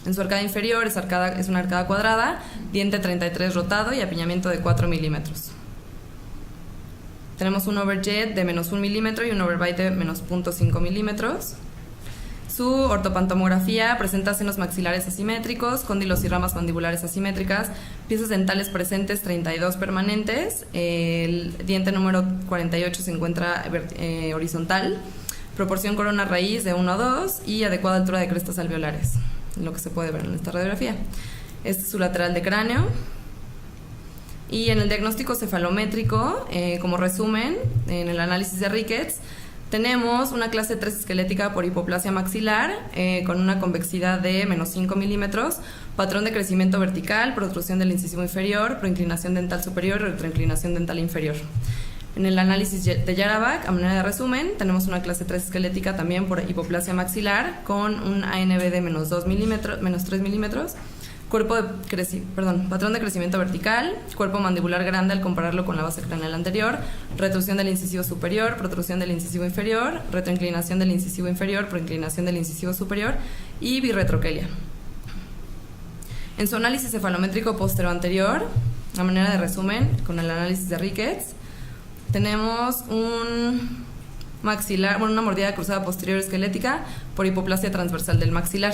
En su arcada inferior es una arcada cuadrada, diente 33 rotado y apiñamiento de 4 milímetros. Tenemos un overjet de menos 1 milímetro y un overbite de menos 0.5 milímetros. Su ortopantomografía presenta senos maxilares asimétricos, cóndilos y ramas mandibulares asimétricas, piezas dentales presentes 32 permanentes, el diente número 48 se encuentra horizontal, proporción corona raíz de 1 a 2 y adecuada altura de crestas alveolares, lo que se puede ver en esta radiografía. Este es su lateral de cráneo. Y en el diagnóstico cefalométrico, como resumen, en el análisis de Ricketts, tenemos una clase 3 esquelética por hipoplasia maxilar con una convexidad de menos 5 milímetros, patrón de crecimiento vertical, protrusión del incisivo inferior, proinclinación dental superior y retroinclinación dental inferior. En el análisis de Yarabak, a manera de resumen, tenemos una clase 3 esquelética también por hipoplasia maxilar con un ANB de menos 3 milímetros, patrón de crecimiento vertical, cuerpo mandibular grande al compararlo con la base craneal anterior, retrusión del incisivo superior, protrusión del incisivo inferior, retroinclinación del incisivo inferior, proinclinación del incisivo superior y birretroquelia. En su análisis cefalométrico postero-anterior, a manera de resumen, con el análisis de Ricketts, tenemos una mordida cruzada posterior esquelética por hipoplasia transversal del maxilar.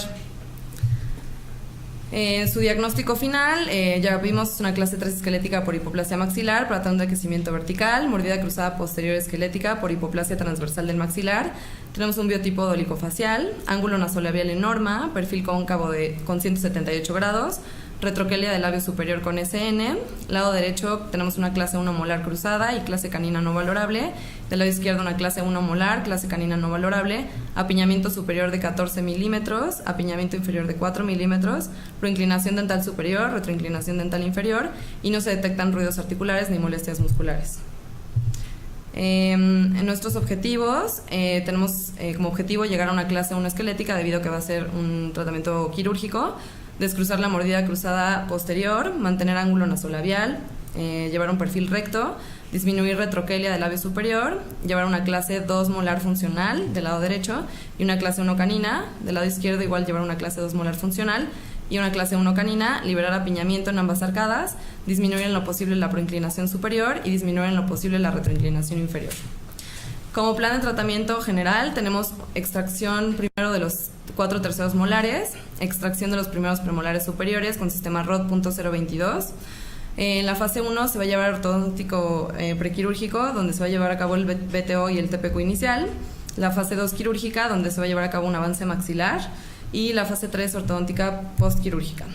En su diagnóstico final, ya vimos una clase 3 esquelética por hipoplasia maxilar, patrón de crecimiento vertical, mordida cruzada posterior esquelética por hipoplasia transversal del maxilar. Tenemos un biotipo dolicofacial, ángulo nasolabial en norma, perfil cóncavo con 178 grados, retroquelia del labio superior con SN. Lado derecho tenemos una clase 1 molar cruzada y clase canina no valorable. Del lado izquierdo una clase 1 molar, clase canina no valorable, apiñamiento superior de 14 milímetros, apiñamiento inferior de 4 milímetros, proinclinación dental superior, retroinclinación dental inferior y no se detectan ruidos articulares ni molestias musculares. En nuestros objetivos tenemos como objetivo llegar a una clase 1 esquelética debido a que va a ser un tratamiento quirúrgico, descruzar la mordida cruzada posterior, mantener ángulo nasolabial, llevar un perfil recto, disminuir retroquelia del labio superior, llevar una clase 2 molar funcional del lado derecho y una clase 1 canina, del lado izquierdo igual llevar una clase 2 molar funcional y una clase 1 canina, liberar apiñamiento en ambas arcadas, disminuir en lo posible la proinclinación superior y disminuir en lo posible la retroinclinación inferior. Como plan de tratamiento general tenemos extracción primero de los 4/3 molares, extracción de los primeros premolares superiores con sistema ROD .022. En la fase 1 se va a llevar ortodóntico prequirúrgico, donde se va a llevar a cabo el BTO y el TPQ inicial. La fase 2 quirúrgica, donde se va a llevar a cabo un avance maxilar. Y la fase 3 ortodóntica postquirúrgica.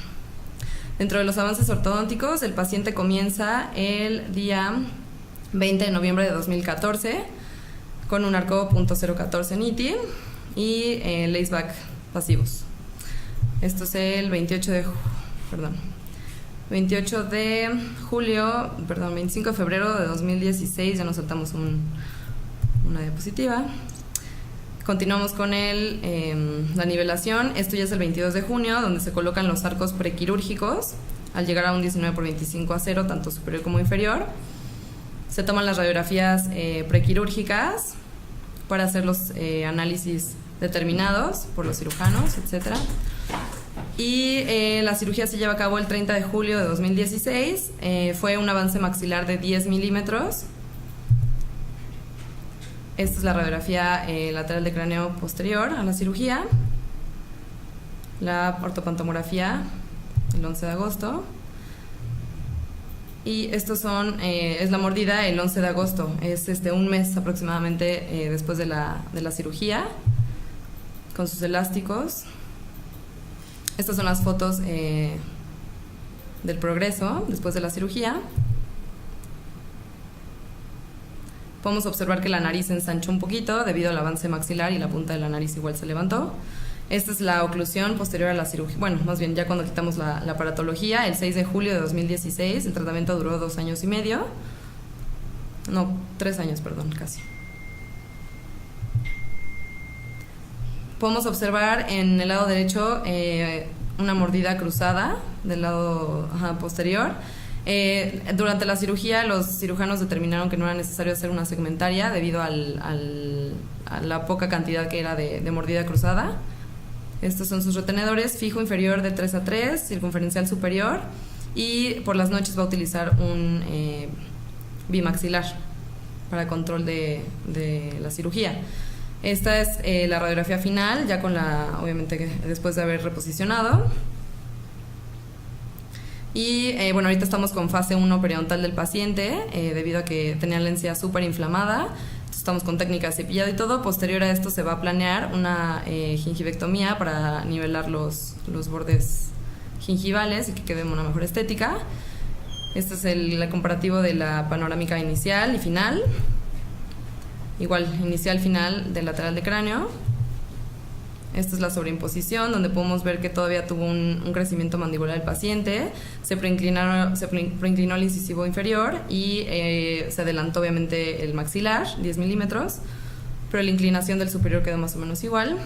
Dentro de los avances ortodónticos, el paciente comienza el día 20 de noviembre de 2014 con un arco .014 NITI y laceback pasivos. Esto es el 25 de febrero de 2016, ya nos saltamos una diapositiva. Continuamos con la nivelación. Esto ya es el 22 de junio, donde se colocan los arcos prequirúrgicos al llegar a un 19/25 a 0, tanto superior como inferior. Se toman las radiografías prequirúrgicas para hacer los análisis determinados por los cirujanos, etc. Y la cirugía se lleva a cabo el 30 de julio de 2016. Fue un avance maxilar de 10 milímetros. Esta es la radiografía lateral de cráneo posterior a la cirugía. La ortopantomografía el 11 de agosto. Y estos es la mordida el 11 de agosto. Es un mes aproximadamente después de la cirugía, con sus elásticos. Estas son las fotos del progreso después de la cirugía. Podemos observar que la nariz se ensanchó un poquito debido al avance maxilar y la punta de la nariz igual se levantó. Esta es la oclusión posterior a la cirugía. Bueno, más bien ya cuando quitamos la aparatología, el 6 de julio de 2016. El tratamiento duró 2 años y medio. No, 3 años, perdón, casi. Podemos observar en el lado derecho una mordida cruzada del lado posterior. Durante la cirugía los cirujanos determinaron que no era necesario hacer una segmentaria debido a la poca cantidad que era de mordida cruzada. Estos son sus retenedores: fijo inferior de 3 a 3, circunferencial superior, y por las noches va a utilizar un bimaxilar para control de la cirugía. Esta es la radiografía final, ya con obviamente después de haber reposicionado. Y bueno, ahorita estamos con fase 1 periodontal del paciente, debido a que tenía la encía súper inflamada. Estamos con técnica de cepillado y todo. Posterior a esto se va a planear una gingivectomía para nivelar los bordes gingivales y que quede una mejor estética. Este es el comparativo de la panorámica inicial y final. Igual, inicial, final del lateral de cráneo. Esta es la sobreimposición, donde podemos ver que todavía tuvo un crecimiento mandibular del paciente. Se preinclinó el incisivo inferior y se adelantó obviamente el maxilar, 10 milímetros, pero la inclinación del superior quedó más o menos igual,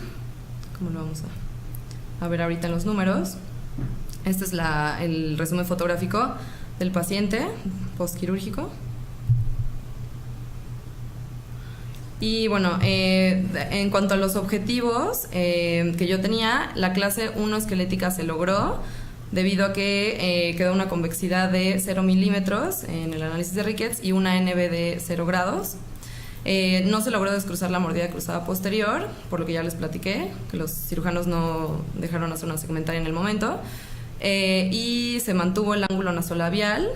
como lo vamos a ver ahorita en los números. Este es el resumen fotográfico del paciente postquirúrgico. Y bueno, en cuanto a los objetivos que yo tenía, la clase 1 esquelética se logró debido a que quedó una convexidad de 0 milímetros en el análisis de Ricketts y una NB de 0 grados. No se logró descruzar la mordida cruzada posterior, por lo que ya les platiqué, que los cirujanos no dejaron hacer una segmentaria en el momento. Y se mantuvo el ángulo nasolabial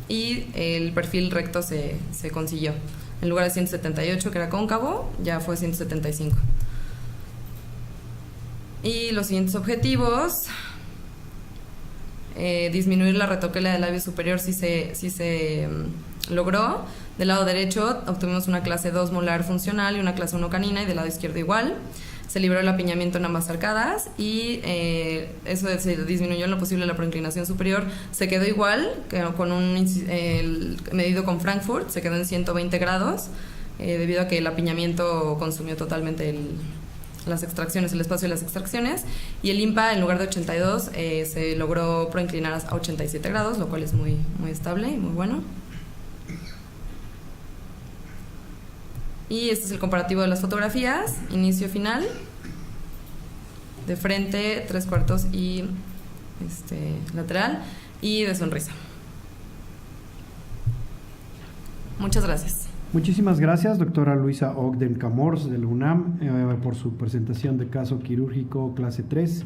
y el perfil recto se consiguió. En lugar de 178, que era cóncavo, ya fue 175. Y los siguientes objetivos: disminuir la retoquela del labio superior sí se logró. Del lado derecho obtuvimos una clase 2 molar funcional y una clase 1 canina, y del lado izquierdo igual. Se libró el apiñamiento en ambas arcadas y eso se disminuyó en lo posible la proinclinación superior. Se quedó igual, con medido con Frankfurt, se quedó en 120 grados, debido a que el apiñamiento consumió totalmente las extracciones, el espacio de las extracciones, y el IMPA en lugar de 82 se logró proinclinar a 87 grados, lo cual es muy, muy estable y muy bueno. Y este es el comparativo de las fotografías, inicio, final, de frente, 3/4 y lateral, y de sonrisa. Muchas gracias. Muchísimas gracias, doctora Luisa Ogden Camors de la UNAM, por su presentación de caso quirúrgico clase 3.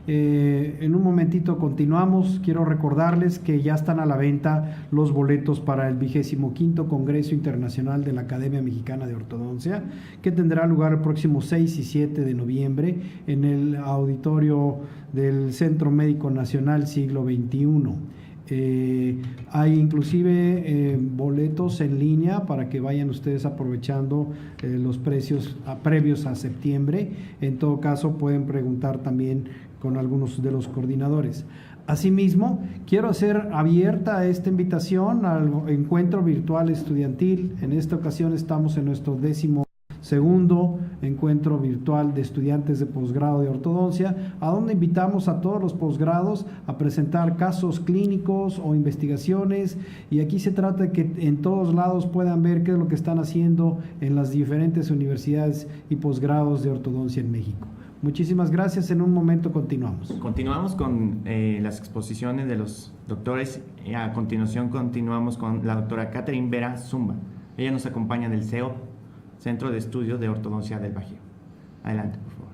En un momentito continuamos. Quiero recordarles que ya están a la venta los boletos para el 25º Congreso Internacional de la Academia Mexicana de Ortodoncia, que tendrá lugar el próximo 6 y 7 de noviembre en el auditorio del Centro Médico Nacional Siglo XXI. Hay inclusive boletos en línea para que vayan ustedes aprovechando los precios previos a septiembre. En todo caso, pueden preguntar también con algunos de los coordinadores. Asimismo, quiero hacer abierta esta invitación al encuentro virtual estudiantil. En esta ocasión estamos en nuestro 12º encuentro virtual de estudiantes de posgrado de ortodoncia, a donde invitamos a todos los posgrados a presentar casos clínicos o investigaciones, y aquí se trata de que en todos lados puedan ver qué es lo que están haciendo en las diferentes universidades y posgrados de ortodoncia en México. Muchísimas gracias. En un momento continuamos. Continuamos con las exposiciones de los doctores. A continuación continuamos con la doctora Catherine Vera Zumba. Ella nos acompaña del CEO, Centro de Estudios de Ortodoncia del Bajío. Adelante, por favor.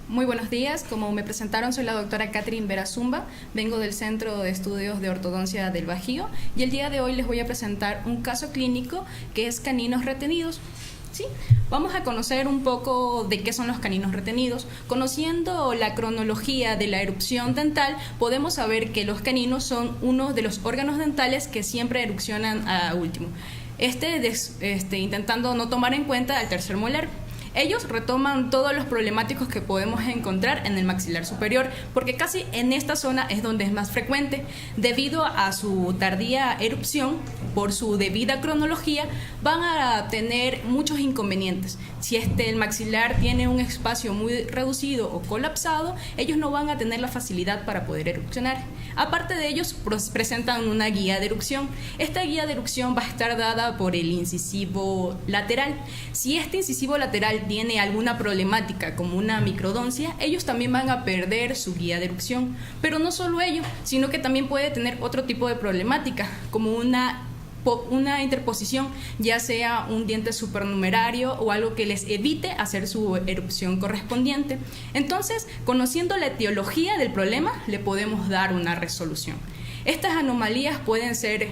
Muy buenos días. Como me presentaron, soy la doctora Catherine Vera Zumba. Vengo del Centro de Estudios de Ortodoncia del Bajío y el día de hoy les voy a presentar un caso clínico que es caninos retenidos. ¿Sí? Vamos a conocer un poco de qué son los caninos retenidos. Conociendo la cronología de la erupción dental, podemos saber que los caninos son uno de los órganos dentales que siempre erupcionan a último. Intentando no tomar en cuenta el tercer molar. Ellos retoman todos los problemáticos que podemos encontrar en el maxilar superior, porque casi en esta zona es donde es más frecuente. Debido a su tardía erupción, por su debida cronología, van a tener muchos inconvenientes. Si el maxilar tiene un espacio muy reducido o colapsado, ellos no van a tener la facilidad para poder erupcionar. Aparte de ellos, presentan una guía de erupción. Esta guía de erupción va a estar dada por el incisivo lateral. Si este incisivo lateral tiene alguna problemática como una microdoncia, ellos también van a perder su guía de erupción. Pero no solo ello, sino que también puede tener otro tipo de problemática, como una una interposición, ya sea un diente supernumerario o algo que les evite hacer su erupción correspondiente. Entonces, conociendo la etiología del problema, le podemos dar una resolución. Estas anomalías pueden ser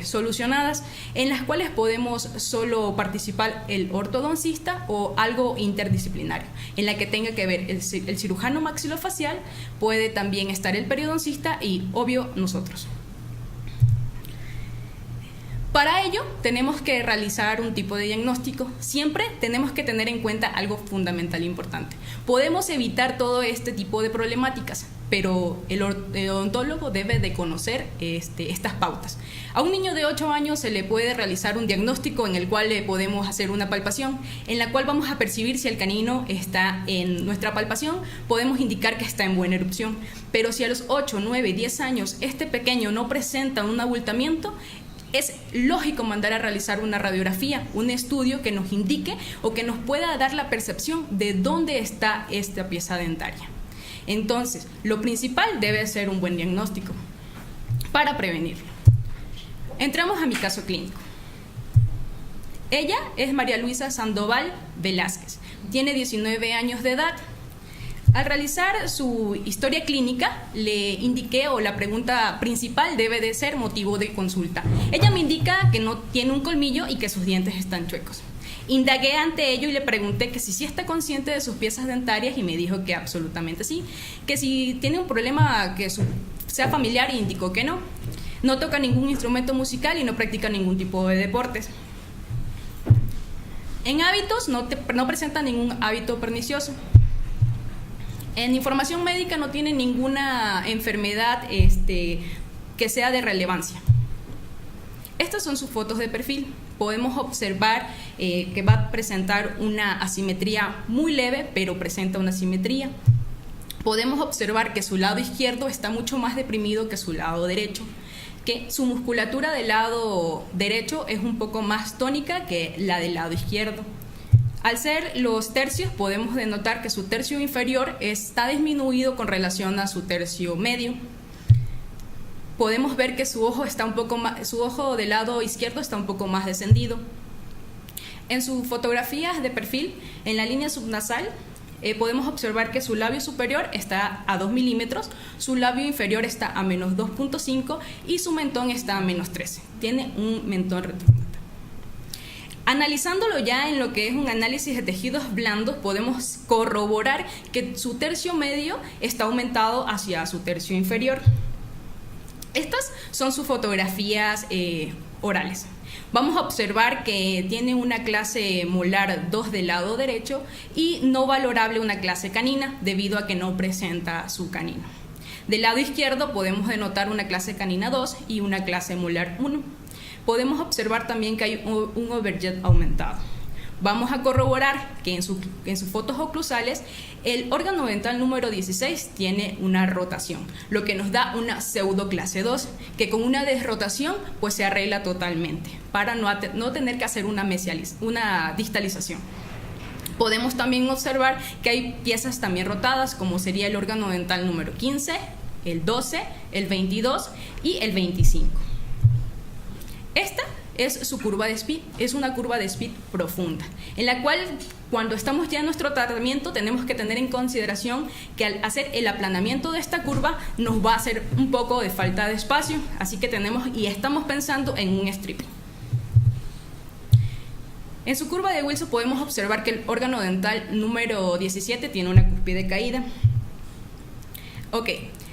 solucionadas, en las cuales podemos solo participar el ortodoncista o algo interdisciplinario, en la que tenga que ver el cirujano maxilofacial, puede también estar el periodoncista y, obvio, nosotros. Para ello, tenemos que realizar un tipo de diagnóstico. Siempre tenemos que tener en cuenta algo fundamental e importante. Podemos evitar todo este tipo de problemáticas, pero el odontólogo debe de conocer estas pautas. A un niño de 8 años se le puede realizar un diagnóstico en el cual le podemos hacer una palpación, en la cual vamos a percibir si el canino está en nuestra palpación, podemos indicar que está en buena erupción. Pero si a los 8, 9, 10 años este pequeño no presenta un abultamiento, es lógico mandar a realizar una radiografía, un estudio que nos indique o que nos pueda dar la percepción de dónde está esta pieza dentaria. Entonces, lo principal debe ser un buen diagnóstico para prevenirlo. Entramos a mi caso clínico. Ella es María Luisa Sandoval Velázquez, tiene 19 años de edad. Al realizar su historia clínica, le indiqué, o la pregunta principal debe de ser motivo de consulta. Ella me indica que no tiene un colmillo y que sus dientes están chuecos. Indagué ante ello y le pregunté que si sí está consciente de sus piezas dentarias y me dijo que absolutamente sí, que si tiene un problema que sea familiar, indicó que no. No toca ningún instrumento musical y no practica ningún tipo de deportes. En hábitos no presenta ningún hábito pernicioso. En información médica no tiene ninguna enfermedad que sea de relevancia. Estas son sus fotos de perfil. Podemos observar que va a presentar una asimetría muy leve, pero presenta una simetría. Podemos observar que su lado izquierdo está mucho más deprimido que su lado derecho, que su musculatura del lado derecho es un poco más tónica que la del lado izquierdo. Al ser los tercios, podemos denotar que su tercio inferior está disminuido con relación a su tercio medio. Podemos ver que su ojo del lado izquierdo está un poco más descendido. En sus fotografías de perfil, en la línea subnasal, podemos observar que su labio superior está a 2 milímetros, su labio inferior está a menos 2.5 y su mentón está a menos 13. Tiene un mentón retrógrado. Analizándolo ya en lo que es un análisis de tejidos blandos, podemos corroborar que su tercio medio está aumentado hacia su tercio inferior. Estas son sus fotografías orales. Vamos a observar que tiene una clase molar 2 del lado derecho y no valorable una clase canina, debido a que no presenta su canino. Del lado izquierdo podemos denotar una clase canina 2 y una clase molar 1. Podemos observar también que hay un overjet aumentado. Vamos a corroborar que en sus fotos oclusales el órgano dental número 16 tiene una rotación, lo que nos da una pseudo clase 2, que con una desrotación pues se arregla totalmente, para no tener que hacer una distalización. Podemos también observar que hay piezas también rotadas, como sería el órgano dental número 15, el 12, el 22 y el 25. Esta es su curva de Speed, es una curva de Speed profunda, en la cual cuando estamos ya en nuestro tratamiento tenemos que tener en consideración que al hacer el aplanamiento de esta curva nos va a hacer un poco de falta de espacio, así que estamos pensando en un stripping. En su curva de Wilson podemos observar que el órgano dental número 17 tiene una cúspide caída. Ok,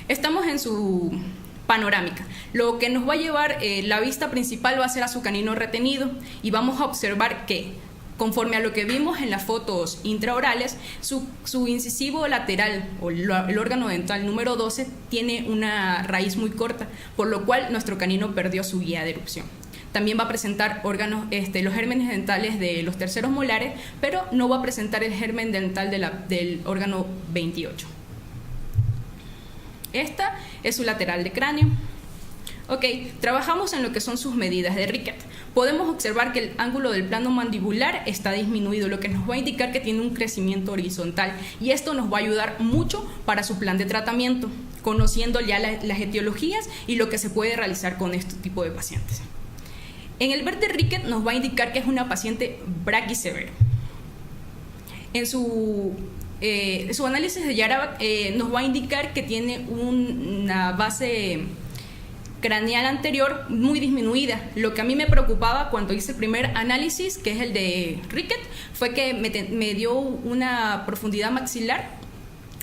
estamos en su panorámica. Lo que nos va a llevar la vista principal va a ser a su canino retenido y vamos a observar que, conforme a lo que vimos en las fotos intraorales, su incisivo lateral o el órgano dental número 12 tiene una raíz muy corta, por lo cual nuestro canino perdió su guía de erupción. También va a presentar los gérmenes dentales de los terceros molares, pero no va a presentar el germen dental del órgano 28. Esta es su lateral de cráneo. Ok, trabajamos en lo que son sus medidas de Rickett. Podemos observar que el ángulo del plano mandibular está disminuido, lo que nos va a indicar que tiene un crecimiento horizontal, y esto nos va a ayudar mucho para su plan de tratamiento, conociendo ya las etiologías y lo que se puede realizar con este tipo de pacientes. En el verde Rickett nos va a indicar que es una paciente braquisevera. En su análisis de Yarabak nos va a indicar que tiene una base craneal anterior muy disminuida. Lo que a mí me preocupaba cuando hice el primer análisis, que es el de Rickett, fue que me dio una profundidad maxilar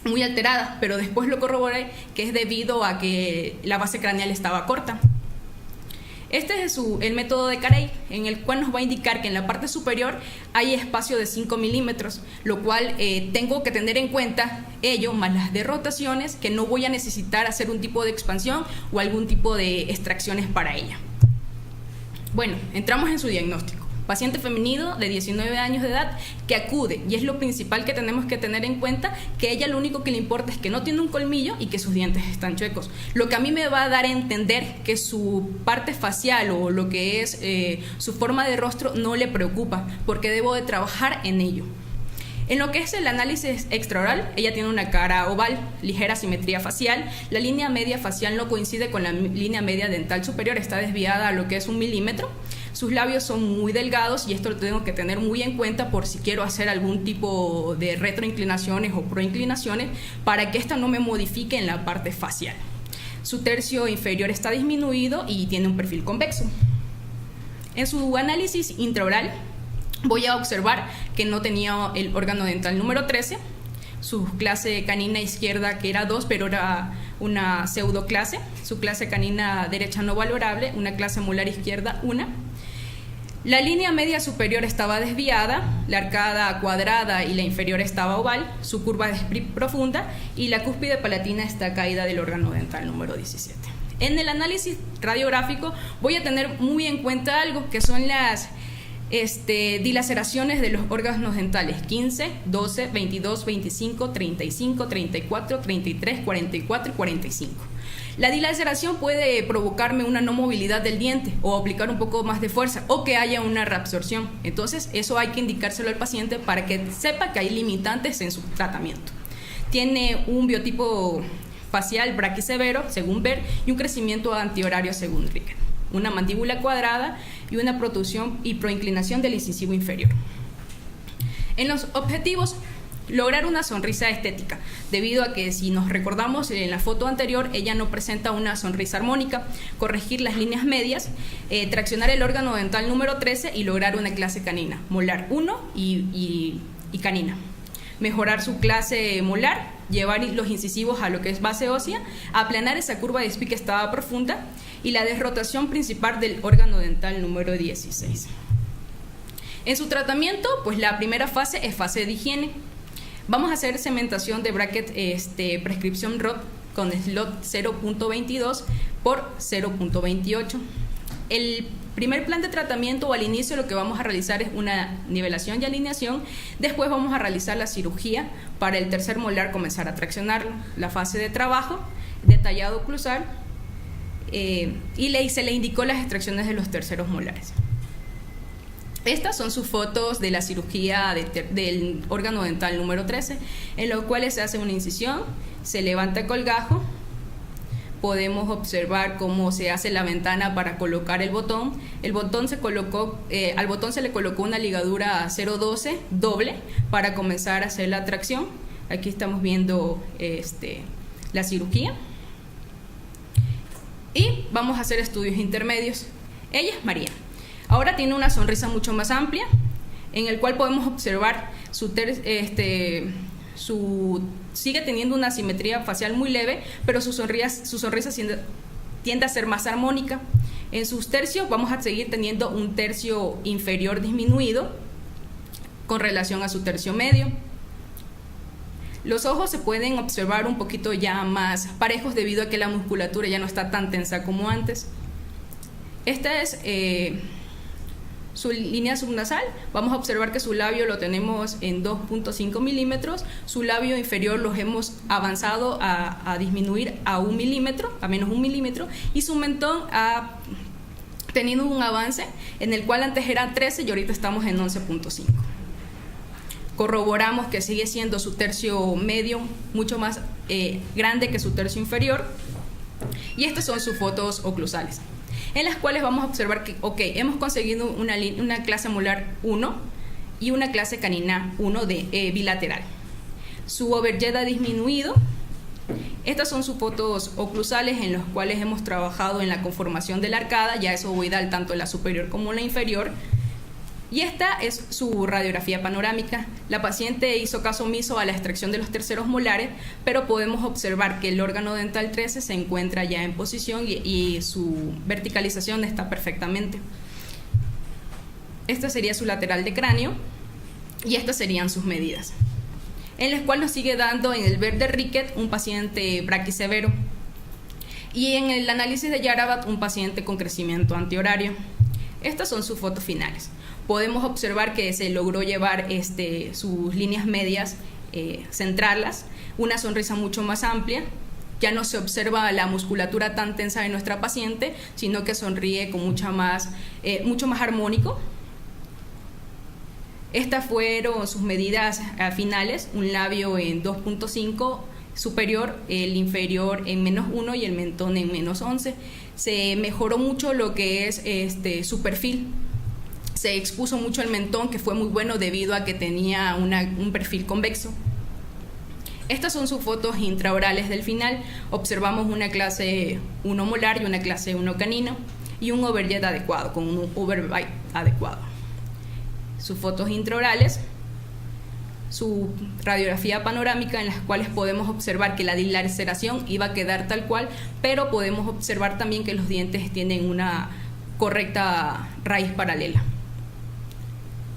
muy alterada, pero después lo corroboré que es debido a que la base craneal estaba corta. Este es el método de Carey, en el cual nos va a indicar que en la parte superior hay espacio de 5 milímetros, lo cual tengo que tener en cuenta ello, más las de rotaciones, que no voy a necesitar hacer un tipo de expansión o algún tipo de extracciones para ella. Bueno, entramos en su diagnóstico. Paciente femenino de 19 años de edad que acude, y es lo principal que tenemos que tener en cuenta, que ella lo único que le importa es que no tiene un colmillo y que sus dientes están chuecos. Lo que a mí me va a dar a entender que su parte facial o lo que es su forma de rostro no le preocupa, porque debo de trabajar en ello. En lo que es el análisis extraoral, ella tiene una cara oval, ligera simetría facial, la línea media facial no coincide con la línea media dental superior, está desviada a lo que es 1 milímetro. Sus labios son muy delgados y esto lo tengo que tener muy en cuenta por si quiero hacer algún tipo de retroinclinaciones o proinclinaciones para que esta no me modifique en la parte facial. Su tercio inferior está disminuido y tiene un perfil convexo. En su análisis intraoral voy a observar que no tenía el órgano dental número 13, su clase canina izquierda que era 2 pero era una pseudoclase, su clase canina derecha no valorable, una clase molar izquierda 1. La línea media superior estaba desviada, la arcada cuadrada y la inferior estaba oval, su curva de Sprit profunda y la cúspide palatina está caída del órgano dental número 17. En el análisis radiográfico voy a tener muy en cuenta algo que son las dilaceraciones de los órganos dentales 15, 12, 22, 25, 35, 34, 33, 44 y 45. La dilaceración puede provocarme una no movilidad del diente o aplicar un poco más de fuerza o que haya una reabsorción. Entonces eso hay que indicárselo al paciente para que sepa que hay limitantes en su tratamiento. Tiene un biotipo facial braquisevero según Ver y un crecimiento antihorario según Rickett, una mandíbula cuadrada y una protrusión y proinclinación del incisivo inferior. En los objetivos, lograr una sonrisa estética, debido a que si nos recordamos en la foto anterior, ella no presenta una sonrisa armónica, corregir las líneas medias, traccionar el órgano dental número 13 y lograr una clase canina, molar 1 y canina. Mejorar su clase molar, llevar los incisivos a lo que es base ósea, aplanar esa curva de Spitz que estaba profunda y la desrotación principal del órgano dental número 16. En su tratamiento, pues la primera fase es fase de higiene. Vamos a hacer cementación de bracket prescripción ROD con slot 0.22 por 0.28. El primer plan de tratamiento o al inicio lo que vamos a realizar es una nivelación y alineación. Después vamos a realizar la cirugía para el tercer molar, comenzar a traccionarlo. La fase de trabajo, detallado oclusal y se le indicó las extracciones de los terceros molares. Estas son sus fotos de la cirugía del órgano dental número 13, en los cuales se hace una incisión, se levanta el colgajo, podemos observar cómo se hace la ventana para colocar el botón. El botón se colocó, al botón se le colocó una ligadura 0.12 doble para comenzar a hacer la tracción. Aquí estamos viendo la cirugía. Y vamos a hacer estudios intermedios. Ella es María. Ahora tiene una sonrisa mucho más amplia, en el cual podemos observar sigue teniendo una simetría facial muy leve, pero su sonrisa tiende a ser más armónica. En sus tercios vamos a seguir teniendo un tercio inferior disminuido con relación a su tercio medio. Los ojos se pueden observar un poquito ya más parejos debido a que la musculatura ya no está tan tensa como antes. Esta es su línea subnasal. Vamos a observar que su labio lo tenemos en 2.5 milímetros, su labio inferior los hemos avanzado a disminuir a 1 milímetro, a menos 1 milímetro, y su mentón ha tenido un avance en el cual antes era 13 y ahorita estamos en 11.5. Corroboramos que sigue siendo su tercio medio mucho más grande que su tercio inferior, y estas son sus fotos oclusales. en las cuales vamos a observar que, hemos conseguido una clase molar 1 y una clase canina 1 de bilateral. Su overjet ha disminuido. Estas son sus fotos oclusales en los cuales hemos trabajado en la conformación de la arcada, ya es ovoidal tanto la superior como la inferior. Y esta es su radiografía panorámica. La paciente hizo caso omiso a la extracción de los terceros molares, pero podemos observar que el órgano dental 13 se encuentra ya en posición y su verticalización está perfectamente. Esta sería su lateral de cráneo y estas serían sus medidas, en las cuales nos sigue dando en el verde Rickett un paciente braquisevero y en el análisis de Yarabat un paciente con crecimiento antihorario. Estas son sus fotos finales. Podemos observar que se logró llevar sus líneas medias, centrarlas, una sonrisa mucho más amplia. Ya no se observa la musculatura tan tensa de nuestra paciente, sino que sonríe con mucho más armónico. Estas fueron sus medidas finales, un labio en 2.5 superior, el inferior en -1 y el mentón en -11. Se mejoró mucho lo que es su perfil. Se expuso mucho el mentón, que fue muy bueno debido a que tenía un perfil convexo. Estas son sus fotos intraorales del final. Observamos una clase 1 molar y una clase 1 canino y un overjet adecuado, con un overbite adecuado. Sus fotos intraorales, su radiografía panorámica, en las cuales podemos observar que la dilaceración iba a quedar tal cual, pero podemos observar también que los dientes tienen una correcta raíz paralela.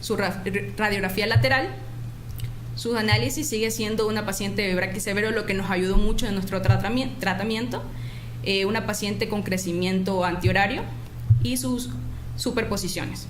Su radiografía lateral, su análisis sigue siendo una paciente de braquisevero, lo que nos ayudó mucho en nuestro tratamiento, una paciente con crecimiento antihorario y sus superposiciones.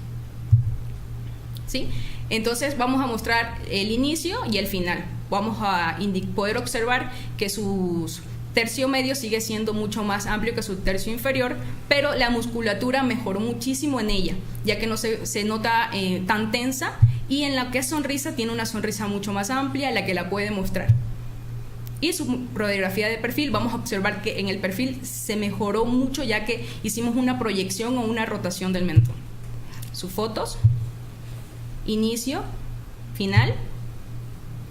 ¿Sí? Entonces vamos a mostrar el inicio y el final. Vamos a poder observar que su tercio medio sigue siendo mucho más amplio que su tercio inferior, pero la musculatura mejoró muchísimo en ella, ya que no se nota tan tensa, y en la que es sonrisa tiene una sonrisa mucho más amplia, la que la puede mostrar. Y su radiografía de perfil, vamos a observar que en el perfil se mejoró mucho, ya que hicimos una proyección o una rotación del mentón. Sus fotos, inicio, final,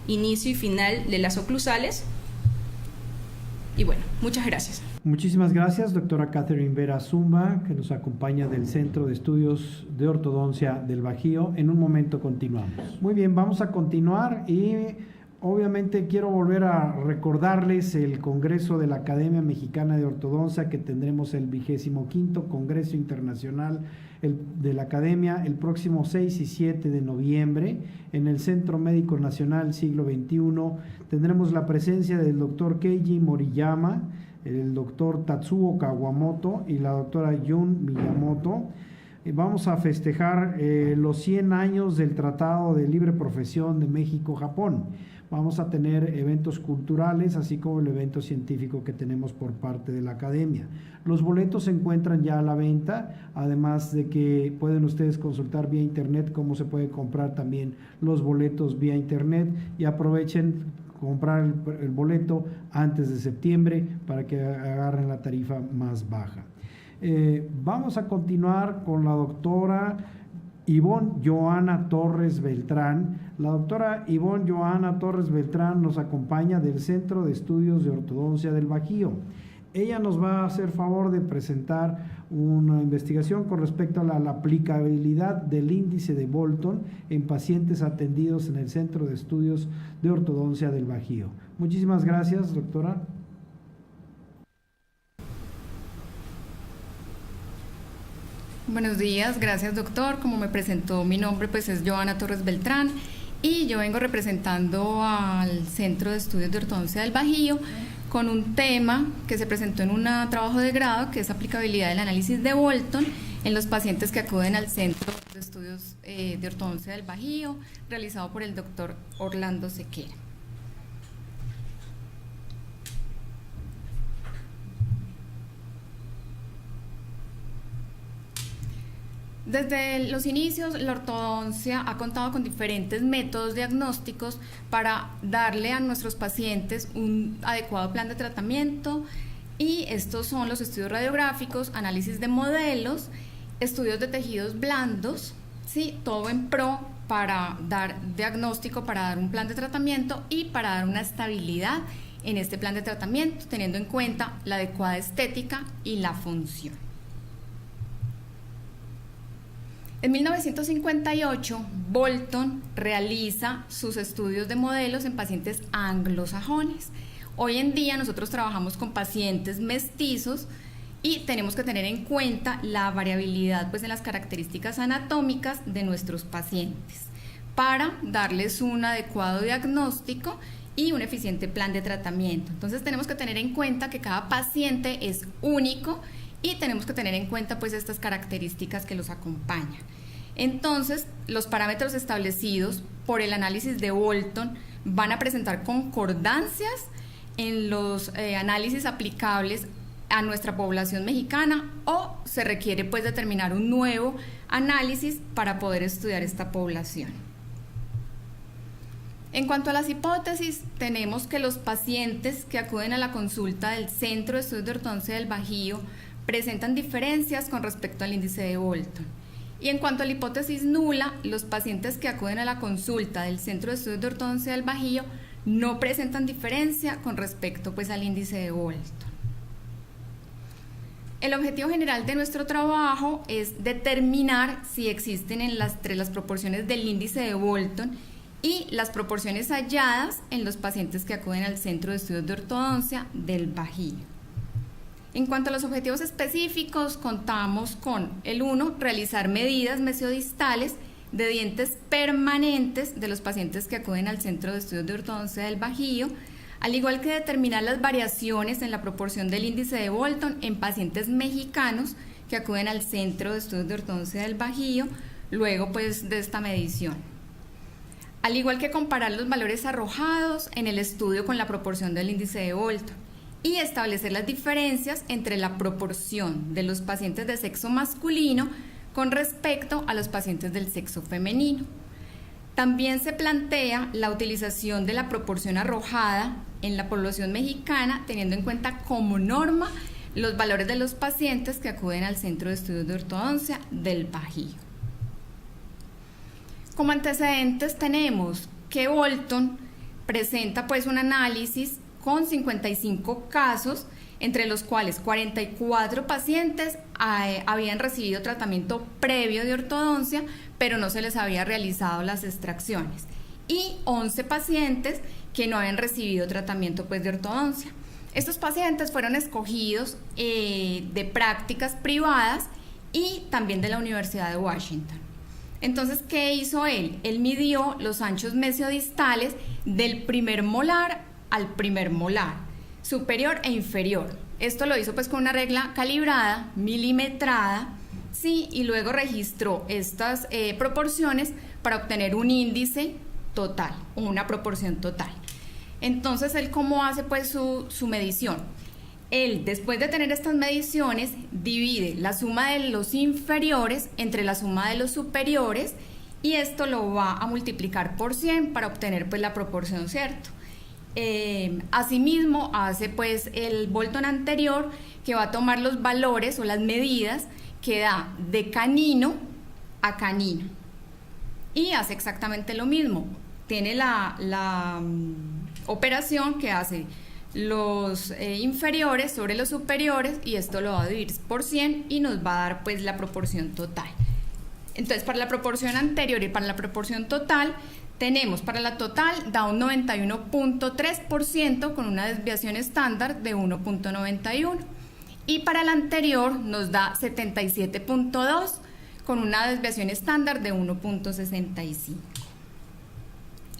inicio y final de las oclusales. Y bueno, muchas gracias. Muchísimas gracias, doctora Catherine Vera Zumba, que nos acompaña del Centro de Estudios de Ortodoncia del Bajío. En un momento continuamos. Muy bien, vamos a continuar y obviamente quiero volver a recordarles el Congreso de la Academia Mexicana de Ortodoncia, que tendremos el 25º Congreso Internacional de la Academia el próximo 6 y 7 de noviembre en el Centro Médico Nacional Siglo XXI. Tendremos la presencia del doctor Keiji Moriyama, el doctor Tatsuo Kawamoto y la doctora Jun Miyamoto. Vamos a festejar los 100 años del Tratado de Libre Profesión de México-Japón. Vamos a tener eventos culturales, así como el evento científico que tenemos por parte de la Academia. Los boletos se encuentran ya a la venta, además de que pueden ustedes consultar vía internet cómo se puede comprar también los boletos vía internet, y aprovechen comprar el boleto antes de septiembre para que agarren la tarifa más baja. Vamos a continuar con la doctora Ivonne Joana Torres Beltrán. La doctora Ivonne Joana Torres Beltrán nos acompaña del Centro de Estudios de Ortodoncia del Bajío. Ella nos va a hacer favor de presentar una investigación con respecto a la aplicabilidad del índice de Bolton en pacientes atendidos en el Centro de Estudios de Ortodoncia del Bajío. Muchísimas gracias, doctora. Buenos días, gracias doctor. Como me presentó, mi nombre pues es Joana Torres Beltrán y yo vengo representando al Centro de Estudios de Ortodoncia del Bajío con un tema que se presentó en un trabajo de grado, que es aplicabilidad del análisis de Bolton en los pacientes que acuden al Centro de Estudios de Ortodoncia del Bajío, realizado por el doctor Orlando Sequera. Desde los inicios, la ortodoncia ha contado con diferentes métodos diagnósticos para darle a nuestros pacientes un adecuado plan de tratamiento Y estos son los estudios radiográficos, análisis de modelos, estudios de tejidos blandos, ¿sí? Todo en pro para dar diagnóstico, para dar un plan de tratamiento y para dar una estabilidad en este plan de tratamiento, teniendo en cuenta la adecuada estética y la función. En 1958, Bolton realiza sus estudios de modelos en pacientes anglosajones. Hoy en día nosotros trabajamos con pacientes mestizos y tenemos que tener en cuenta la variabilidad pues, en las características anatómicas de nuestros pacientes para darles un adecuado diagnóstico y un eficiente plan de tratamiento. Entonces tenemos que tener en cuenta que cada paciente es único y tenemos que tener en cuenta pues estas características que los acompañan. Entonces, los parámetros establecidos por el análisis de Bolton van a presentar concordancias en los análisis aplicables a nuestra población mexicana o se requiere pues determinar un nuevo análisis para poder estudiar esta población. En cuanto a las hipótesis, tenemos que los pacientes que acuden a la consulta del Centro de Estudios de Ortodoncia del Bajío presentan diferencias con respecto al índice de Bolton. Y en cuanto a la hipótesis nula, los pacientes que acuden a la consulta del Centro de Estudios de Ortodoncia del Bajío no presentan diferencia con respecto pues, al índice de Bolton. El objetivo general de nuestro trabajo es determinar si existen entre las proporciones del índice de Bolton y las proporciones halladas en los pacientes que acuden al Centro de Estudios de Ortodoncia del Bajío. En cuanto a los objetivos específicos, contamos con el 1, realizar medidas mesiodistales de dientes permanentes de los pacientes que acuden al Centro de Estudios de Ortodoncia del Bajío, al igual que determinar las variaciones en la proporción del índice de Bolton en pacientes mexicanos que acuden al Centro de Estudios de Ortodoncia del Bajío, luego pues de esta medición. Al igual que comparar los valores arrojados en el estudio con la proporción del índice de Bolton y establecer las diferencias entre la proporción de los pacientes de sexo masculino con respecto a los pacientes del sexo femenino. También se plantea la utilización de la proporción arrojada en la población mexicana, teniendo en cuenta como norma los valores de los pacientes que acuden al Centro de Estudios de Ortodoncia del Bajío. Como antecedentes tenemos que Bolton presenta pues un análisis con 55 casos, entre los cuales 44 pacientes habían recibido tratamiento previo de ortodoncia, pero no se les había realizado las extracciones, y 11 pacientes que no habían recibido tratamiento pues, de ortodoncia. Estos pacientes fueron escogidos de prácticas privadas y también de la Universidad de Washington. Entonces, ¿qué hizo él? Él midió los anchos mesiodistales del primer molar al primer molar, superior e inferior. Esto lo hizo pues con una regla calibrada, milimetrada, ¿sí? Y luego registró estas proporciones para obtener un índice total, o una proporción total. Entonces, ¿él cómo hace pues su medición? Él, después de tener estas mediciones, divide la suma de los inferiores entre la suma de los superiores y esto lo va a multiplicar por 100 para obtener pues la proporción, ¿cierto? Asimismo hace pues el Bolton anterior, que va a tomar los valores o las medidas que da de canino a canino y hace exactamente lo mismo. Tiene la operación que hace los inferiores sobre los superiores y esto lo va a dividir por 100 y nos va a dar pues la proporción total. Entonces, para la proporción anterior y para la proporción total, tenemos para la total da un 91.3% con una desviación estándar de 1.91 y para la anterior nos da 77.2 con una desviación estándar de 1.65.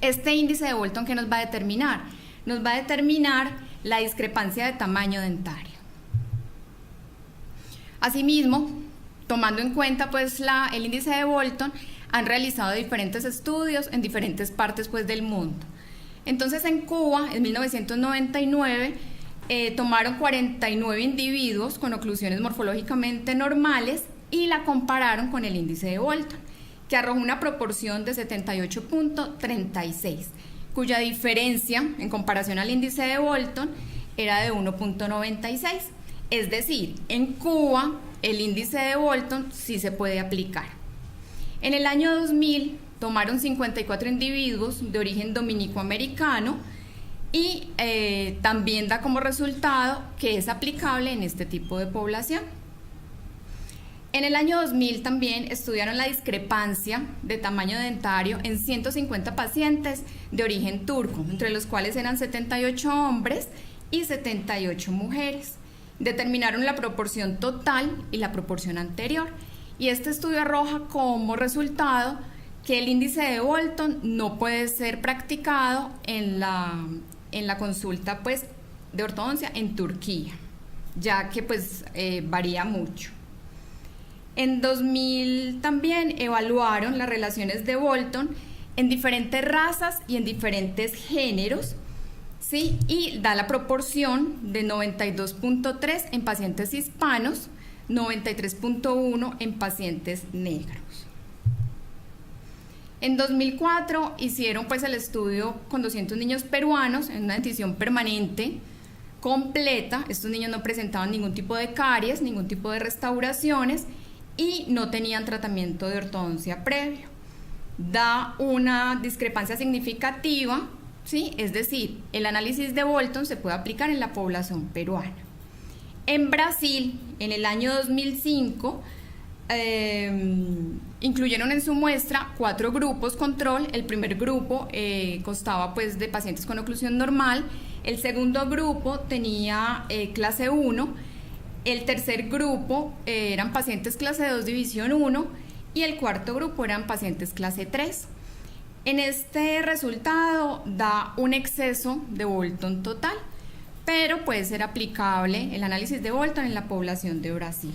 Este índice de Bolton, ¿qué nos va a determinar? Nos va a determinar la discrepancia de tamaño dentario. Asimismo, tomando en cuenta pues el índice de Bolton, han realizado diferentes estudios en diferentes partes pues del mundo. Entonces en Cuba, en 1999, tomaron 49 individuos con oclusiones morfológicamente normales y la compararon con el índice de Bolton, que arrojó una proporción de 78.36, cuya diferencia en comparación al índice de Bolton era de 1.96. Es decir, en Cuba el índice de Bolton sí se puede aplicar. En el año 2000 tomaron 54 individuos de origen dominico-americano y también da como resultado que es aplicable en este tipo de población. En el año 2000 también estudiaron la discrepancia de tamaño dentario en 150 pacientes de origen turco, entre los cuales eran 78 hombres y 78 mujeres. Determinaron la proporción total y la proporción anterior, y este estudio arroja como resultado que el índice de Bolton no puede ser practicado en la consulta pues, de ortodoncia en Turquía, ya que pues, varía mucho. En 2000 también evaluaron las relaciones de Bolton en diferentes razas y en diferentes géneros, ¿sí? Y da la proporción de 92.3 en pacientes hispanos, 93.1 en pacientes negros. En 2004 hicieron pues el estudio con 200 niños peruanos en una dentición permanente completa. Estos niños no presentaban ningún tipo de caries, ningún tipo de restauraciones y no tenían tratamiento de ortodoncia previo. Da una discrepancia significativa, ¿sí? Es decir, el análisis de Bolton se puede aplicar en la población peruana. En Brasil, en el año 2005, incluyeron en su muestra 4 grupos control. El primer grupo constaba pues, de pacientes con oclusión normal, el segundo grupo tenía clase 1, el tercer grupo eran pacientes clase 2 división 1 y el cuarto grupo eran pacientes clase 3. En este resultado da un exceso de Bolton total, pero puede ser aplicable el análisis de Bolton en la población de Brasil.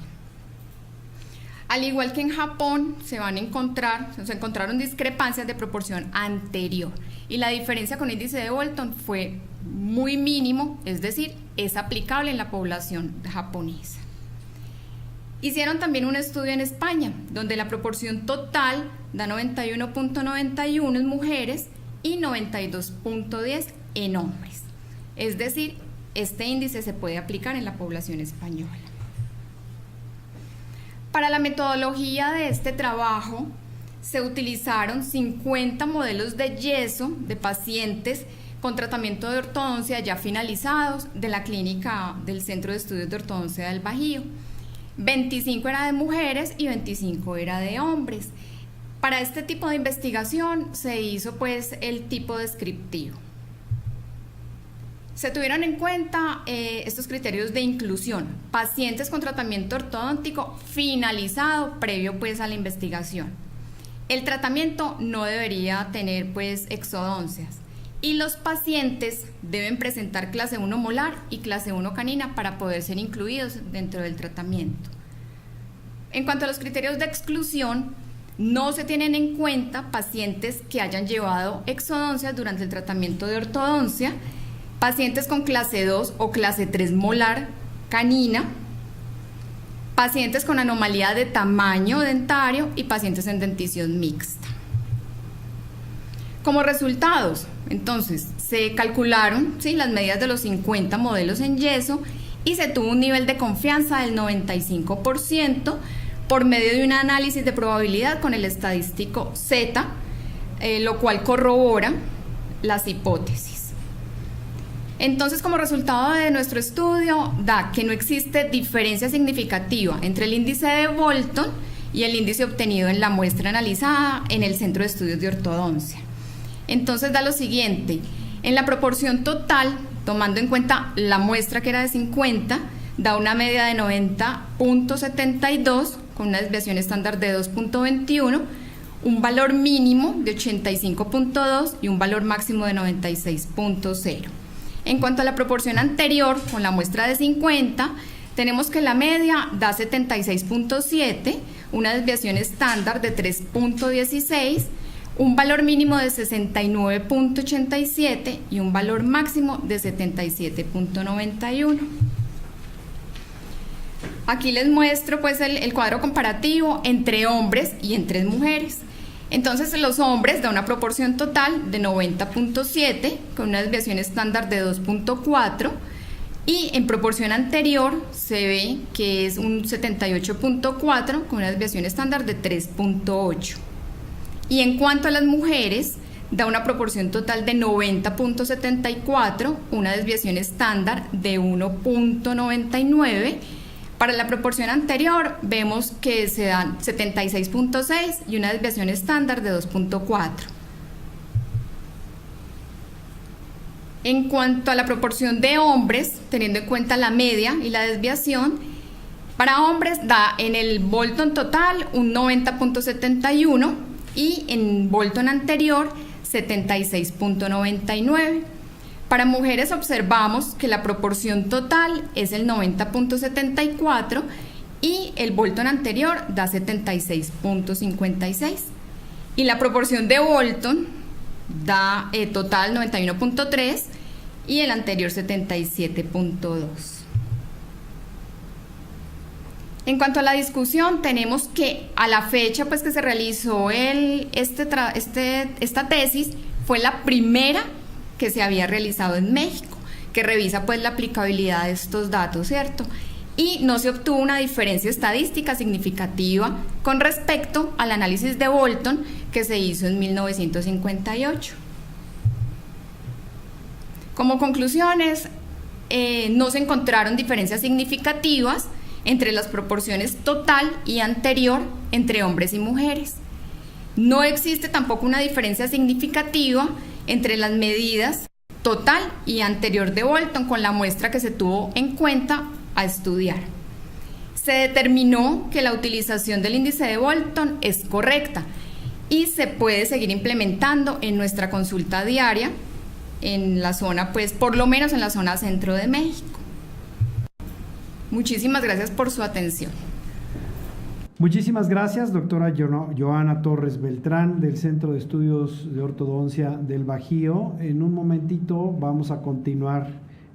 Al igual que en Japón, se encontraron discrepancias de proporción anterior y la diferencia con el índice de Bolton fue muy mínimo, es decir, es aplicable en la población japonesa. Hicieron también un estudio en España, donde la proporción total da 91.91 en mujeres y 92.10 en hombres. Es decir, este índice se puede aplicar en la población española. Para la metodología de este trabajo, se utilizaron 50 modelos de yeso de pacientes con tratamiento de ortodoncia ya finalizados de la clínica del Centro de Estudios de Ortodoncia del Bajío. 25 era de mujeres y 25 era de hombres. Para este tipo de investigación se hizo pues el tipo descriptivo. Se tuvieron en cuenta estos criterios de inclusión: pacientes con tratamiento ortodóntico finalizado previo pues a la investigación. El tratamiento no debería tener pues exodoncias y los pacientes deben presentar clase 1 molar y clase 1 canina para poder ser incluidos dentro del tratamiento. En cuanto a los criterios de exclusión, no se tienen en cuenta pacientes que hayan llevado exodoncias durante el tratamiento de ortodoncia, pacientes con clase 2 o clase 3 molar canina, pacientes con anomalía de tamaño dentario y pacientes en dentición mixta. Como resultados, entonces, se calcularon las medidas de los 50 modelos en yeso y se tuvo un nivel de confianza del 95% por medio de un análisis de probabilidad con el estadístico Z, lo cual corrobora las hipótesis. Entonces, como resultado de nuestro estudio, da que no existe diferencia significativa entre el índice de Bolton y el índice obtenido en la muestra analizada en el Centro de Estudios de Ortodoncia. Entonces da lo siguiente: en la proporción total, tomando en cuenta la muestra que era de 50, da una media de 90.72 con una desviación estándar de 2.21, un valor mínimo de 85.2 y un valor máximo de 96.0. En cuanto a la proporción anterior, con la muestra de 50, tenemos que la media da 76.7, una desviación estándar de 3.16, un valor mínimo de 69.87 y un valor máximo de 77.91. Aquí les muestro pues el cuadro comparativo entre hombres y entre mujeres. Entonces, los hombres da una proporción total de 90.7 con una desviación estándar de 2.4 Y en proporción anterior se ve que es un 78.4 con una desviación estándar de 3.8. Y en cuanto a las mujeres, da una proporción total de 90.74, una desviación estándar de 1.99. Para la proporción anterior vemos que se dan 76.6 y una desviación estándar de 2.4. En cuanto a la proporción de hombres, teniendo en cuenta la media y la desviación, para hombres da en el Bolton total un 90.71 y en Bolton anterior 76.99. Para mujeres observamos que la proporción total es el 90.74 y el Bolton anterior da 76.56. Y la proporción de Bolton da total 91.3 y el anterior 77.2. En cuanto a la discusión, tenemos que a la fecha pues que se realizó esta tesis, fue la primera que se había realizado en México, que revisa pues la aplicabilidad de estos datos, ¿cierto? Y no se obtuvo una diferencia estadística significativa con respecto al análisis de Bolton que se hizo en 1958. Como conclusiones, no se encontraron diferencias significativas entre las proporciones total y anterior entre hombres y mujeres. No existe tampoco una diferencia significativa entre las medidas total y anterior de Bolton con la muestra que se tuvo en cuenta a estudiar. Se determinó que la utilización del índice de Bolton es correcta y se puede seguir implementando en nuestra consulta diaria en la zona, pues por lo menos en la zona centro de México. Muchísimas gracias por su atención. Muchísimas gracias, doctora Joana Torres Beltrán, del Centro de Estudios de Ortodoncia del Bajío. En un momentito vamos a continuar.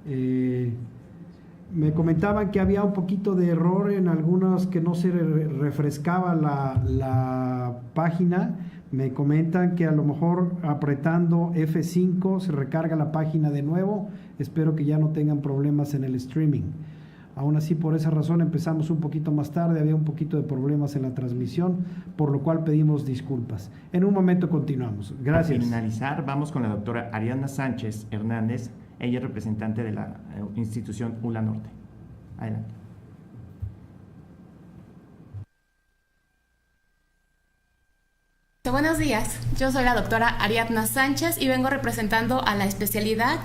Me comentaban que había un poquito de error en algunos, que no se refrescaba la página. Me comentan que a lo mejor apretando F5 se recarga la página de nuevo. Espero que ya no tengan problemas en el streaming. Aún así, por esa razón empezamos un poquito más tarde, había un poquito de problemas en la transmisión, por lo cual pedimos disculpas. En un momento continuamos. Gracias. Para finalizar, vamos con la doctora Ariadna Sánchez Hernández, ella es representante de la institución ULA Norte. Adelante. Buenos días, yo soy la doctora Ariadna Sánchez y vengo representando a la especialidad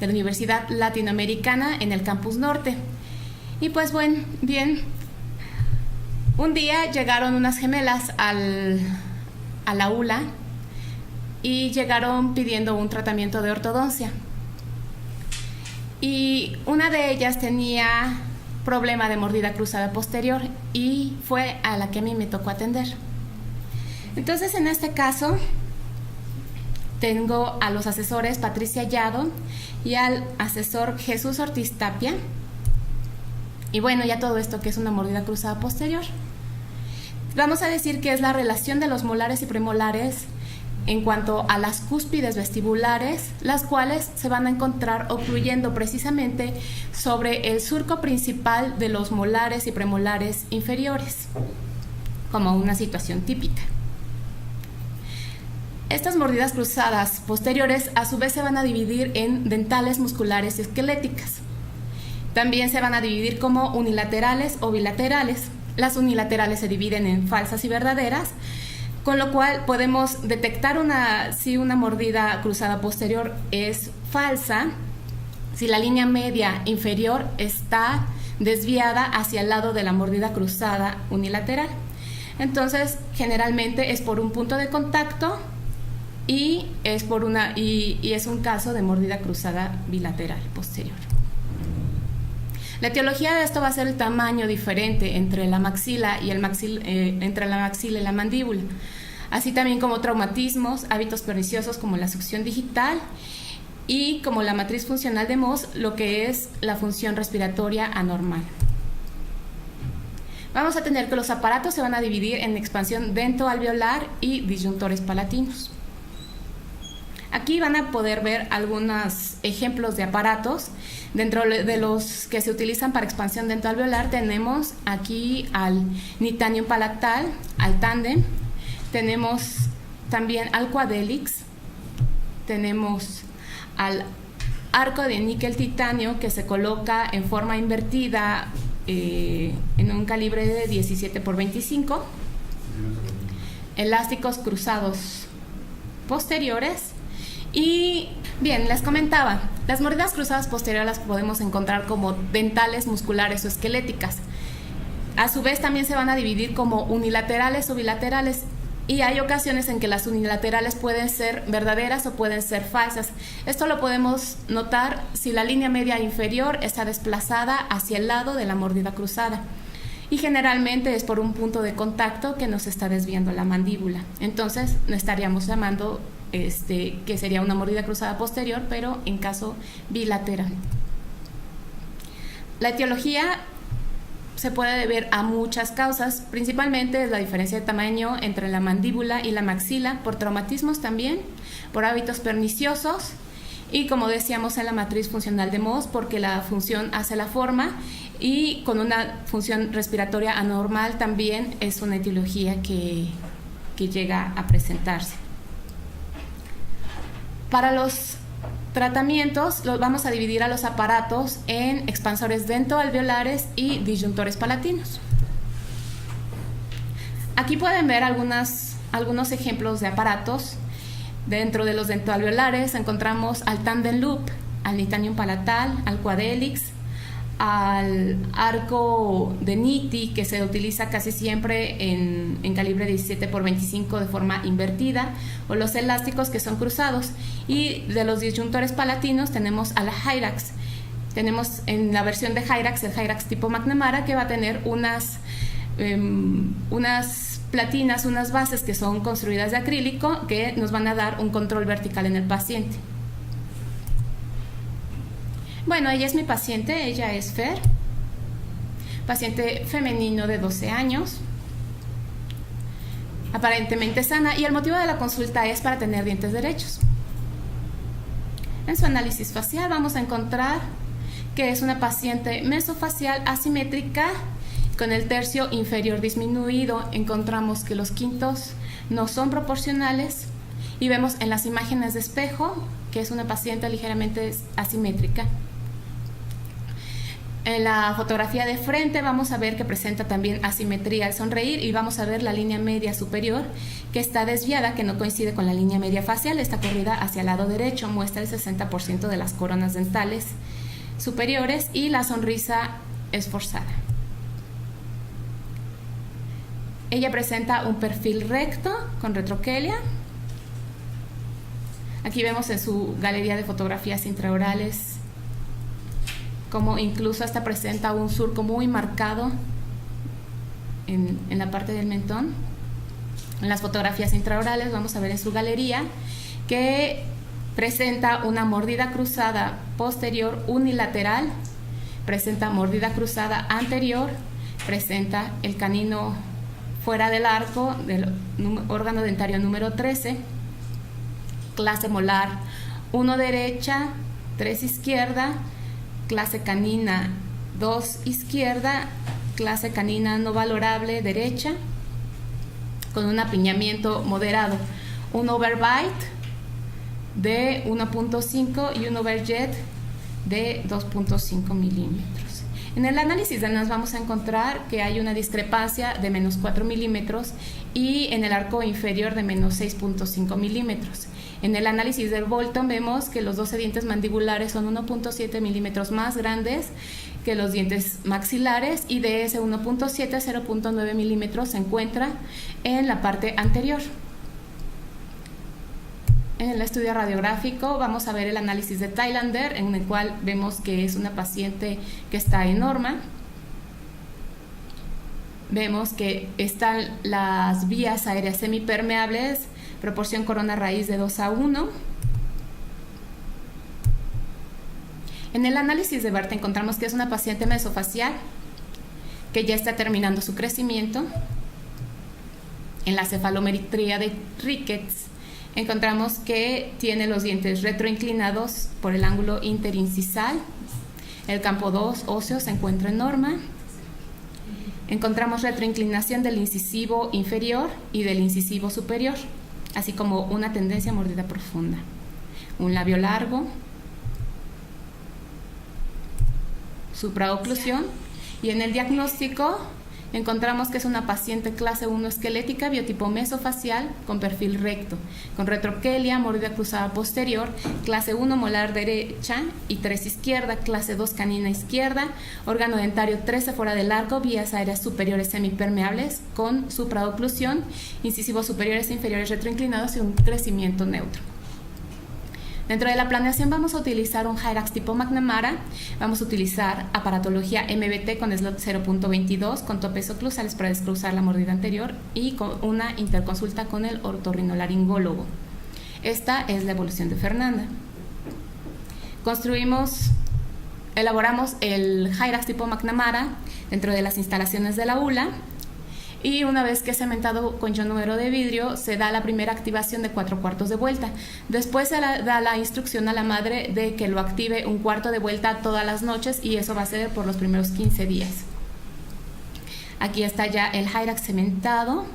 de la Universidad Latinoamericana en el Campus Norte. Y pues bueno, bien, un día llegaron unas gemelas a la ULA y llegaron pidiendo un tratamiento de ortodoncia. Y una de ellas tenía problema de mordida cruzada posterior y fue a la que a mí me tocó atender. Entonces, en este caso, tengo a los asesores Patricia Yado y al asesor Jesús Ortiz Tapia. Y bueno, ya todo esto que es una mordida cruzada posterior. Vamos a decir que es la relación de los molares y premolares en cuanto a las cúspides vestibulares, las cuales se van a encontrar ocluyendo precisamente sobre el surco principal de los molares y premolares inferiores, como una situación típica. Estas mordidas cruzadas posteriores a su vez se van a dividir en dentales, musculares y esqueléticas. También se van a dividir como unilaterales o bilaterales. Las unilaterales se dividen en falsas y verdaderas, con lo cual podemos detectar si una mordida cruzada posterior es falsa, si la línea media inferior está desviada hacia el lado de la mordida cruzada unilateral. Entonces, generalmente es por un punto de contacto y es un caso de mordida cruzada bilateral posterior. La etiología de esto va a ser el tamaño diferente entre la maxila y entre la maxila y la mandíbula, así también como traumatismos, hábitos perniciosos como la succión digital y como la matriz funcional de Mohs, lo que es la función respiratoria anormal. Vamos a tener que los aparatos se van a dividir en expansión dentoalveolar y disyuntores palatinos. Aquí van a poder ver algunos ejemplos de aparatos. Dentro de los que se utilizan para expansión dental alveolar tenemos aquí al Nitanium palatal, al Tandem, tenemos también al Quadelix, tenemos al arco de níquel titanio que se coloca en forma invertida en un calibre de 17x25, elásticos cruzados posteriores. Y bien, les comentaba, las mordidas cruzadas posteriores las podemos encontrar como dentales, musculares o esqueléticas. A su vez también se van a dividir como unilaterales o bilaterales, y hay ocasiones en que las unilaterales pueden ser verdaderas o pueden ser falsas. Esto lo podemos notar si la línea media inferior está desplazada hacia el lado de la mordida cruzada, y generalmente es por un punto de contacto que nos está desviando la mandíbula. Entonces estaríamos llamando que sería una mordida cruzada posterior, pero en caso bilateral. La etiología se puede deber a muchas causas, principalmente es la diferencia de tamaño entre la mandíbula y la maxila, por traumatismos también, por hábitos perniciosos y, como decíamos, en la matriz funcional de Mohs, porque la función hace la forma, y con una función respiratoria anormal también es una etiología que llega a presentarse. Para los tratamientos los vamos a dividir a los aparatos en expansores dentoalveolares y disyuntores palatinos. Aquí pueden ver algunos ejemplos de aparatos. Dentro de los dentoalveolares encontramos al Tandem Loop, al Nitanium palatal, al Quadelix, al arco de Niti, que se utiliza casi siempre en calibre 17x25 de forma invertida, o los elásticos que son cruzados. Y de los disyuntores palatinos tenemos a la Hyrax. Tenemos en la versión de Hyrax el Hyrax tipo McNamara, que va a tener unas platinas, unas bases que son construidas de acrílico, que nos van a dar un control vertical en el paciente. Bueno, ella es mi paciente, ella es Fer, paciente femenino de 12 años, aparentemente sana, y el motivo de la consulta es para tener dientes derechos. En su análisis facial vamos a encontrar que es una paciente mesofacial asimétrica con el tercio inferior disminuido. Encontramos que los quintos no son proporcionales y vemos en las imágenes de espejo que es una paciente ligeramente asimétrica. En la fotografía de frente vamos a ver que presenta también asimetría al sonreír, y vamos a ver la línea media superior que está desviada, que no coincide con la línea media facial, está corrida hacia el lado derecho, muestra el 60% de las coronas dentales superiores, y la sonrisa es forzada. Ella presenta un perfil recto con retroquelia. Aquí vemos en su galería de fotografías intraorales como incluso hasta presenta un surco muy marcado en la parte del mentón. En las fotografías intraorales vamos a ver en su galería que presenta una mordida cruzada posterior unilateral, presenta mordida cruzada anterior, presenta el canino fuera del arco del órgano dentario número 13, clase molar 1 derecha, 3 izquierda, clase canina 2 izquierda, clase canina no valorable derecha, con un apiñamiento moderado, un overbite de 1.5 y un overjet de 2.5 milímetros. En el análisis de NAS vamos a encontrar que hay una discrepancia de menos 4 milímetros y en el arco inferior de menos 6.5 milímetros. En el análisis del Bolton vemos que los 12 dientes mandibulares son 1.7 milímetros más grandes que los dientes maxilares, y de ese 1.7 a 0.9 milímetros se encuentra en la parte anterior. En el estudio radiográfico vamos a ver el análisis de Thailander, en el cual vemos que es una paciente que está en norma. Vemos que están las vías aéreas semipermeables, proporción corona raíz de 2:1. En el análisis de Barth encontramos que es una paciente mesofacial que ya está terminando su crecimiento. En la cefalometría de Ricketts encontramos que tiene los dientes retroinclinados por el ángulo interincisal. El campo 2 óseo se encuentra en norma. Encontramos retroinclinación del incisivo inferior y del incisivo superior, así como una tendencia a mordida profunda. Un labio largo, supraoclusión, y en el diagnóstico encontramos que es una paciente clase 1 esquelética, biotipo mesofacial, con perfil recto, con retroquelia, mordida cruzada posterior, clase 1 molar derecha y 3 izquierda, clase 2 canina izquierda, órgano dentario 13 fuera del arco, vías aéreas superiores semipermeables con supraoclusión, incisivos superiores e inferiores retroinclinados y un crecimiento neutro. Dentro de la planeación vamos a utilizar un Hyrax tipo McNamara, vamos a utilizar aparatología MBT con slot 0.22 con topes oclusales para descruzar la mordida anterior y con una interconsulta con el otorrinolaringólogo. Esta es la evolución de Fernanda. Elaboramos el Hyrax tipo McNamara dentro de las instalaciones de la ULA. Y una vez que es cementado con ionómero de vidrio, se da la primera activación de 4/4 de vuelta. Después se da la instrucción a la madre de que lo active 1/4 de vuelta todas las noches, y eso va a ser por los primeros 15 días. Aquí está ya el Hyrax cementado.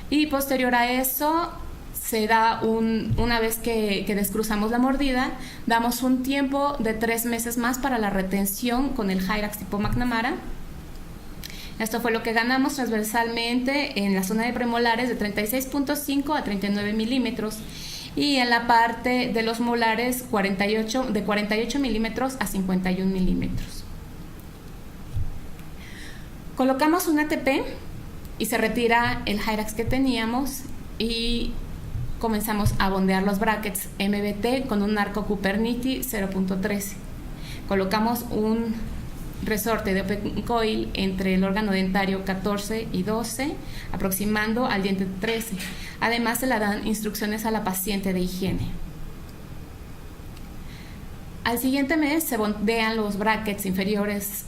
Y posterior a eso, se da una vez que descruzamos la mordida, damos un tiempo de 3 meses más para la retención con el Hyrax tipo McNamara. Esto fue lo que ganamos transversalmente en la zona de premolares de 36.5 a 39 milímetros y en la parte de los molares de 48 milímetros a 51 milímetros. Colocamos un ATP y se retira el Hyrax que teníamos y comenzamos a bondear los brackets MBT con un arco Cooper-Nitti 0.13. Colocamos un resorte de open coil entre el órgano dentario 14 y 12, aproximando al diente 13. Además, se le dan instrucciones a la paciente de higiene. Al siguiente mes se bondean los brackets inferiores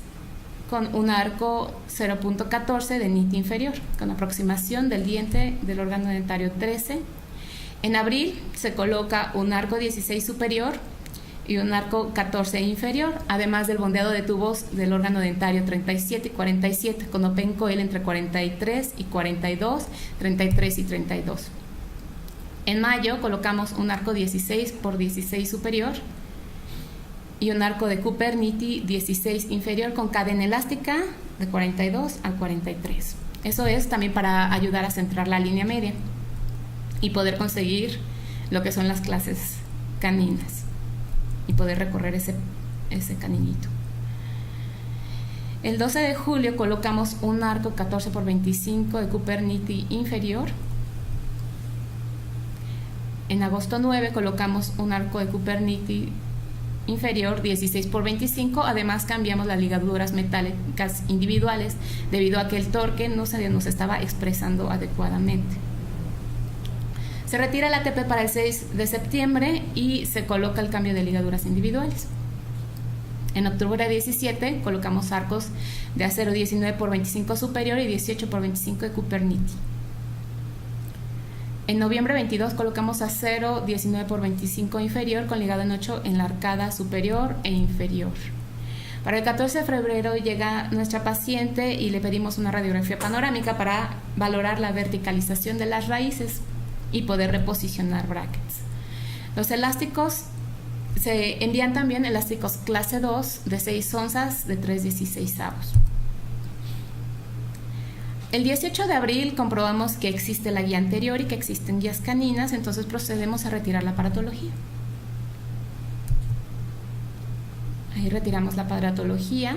con un arco 0.14 de Nitti inferior, con aproximación del diente del órgano dentario 13. En abril se coloca un arco 16 superior y un arco 14 inferior, además del bondeado de tubos del órgano dentario 37 y 47, con open coil entre 43 y 42, 33 y 32. En mayo colocamos un arco 16 por 16 superior y un arco de Cooper-Nitti 16 inferior con cadena elástica de 42 al 43. Eso es también para ayudar a centrar la línea media y poder conseguir lo que son las clases caninas y poder recorrer ese caninito. El 12 de julio colocamos un arco 14 por 25 de Cooper-Nitti inferior. En agosto 9 colocamos un arco de Cooper-Nitti inferior 16 por 25. Además cambiamos las ligaduras metálicas individuales debido a que el torque no se nos estaba expresando adecuadamente. Se retira el ATP para el 6 de septiembre y se coloca el cambio de ligaduras individuales. En octubre 17 colocamos arcos de acero 19 por 25 superior y 18 por 25 de Cooper-Nitti. En noviembre 22 colocamos acero 19 por 25 inferior con ligado en 8 en la arcada superior e inferior. Para el 14 de febrero llega nuestra paciente y le pedimos una radiografía panorámica para valorar la verticalización de las raíces y poder reposicionar brackets. Los elásticos se envían también elásticos clase 2 de 6 onzas de 3/16. El 18 de abril comprobamos que existe la guía anterior y que existen guías caninas, entonces procedemos a retirar la aparatología. Ahí retiramos la aparatología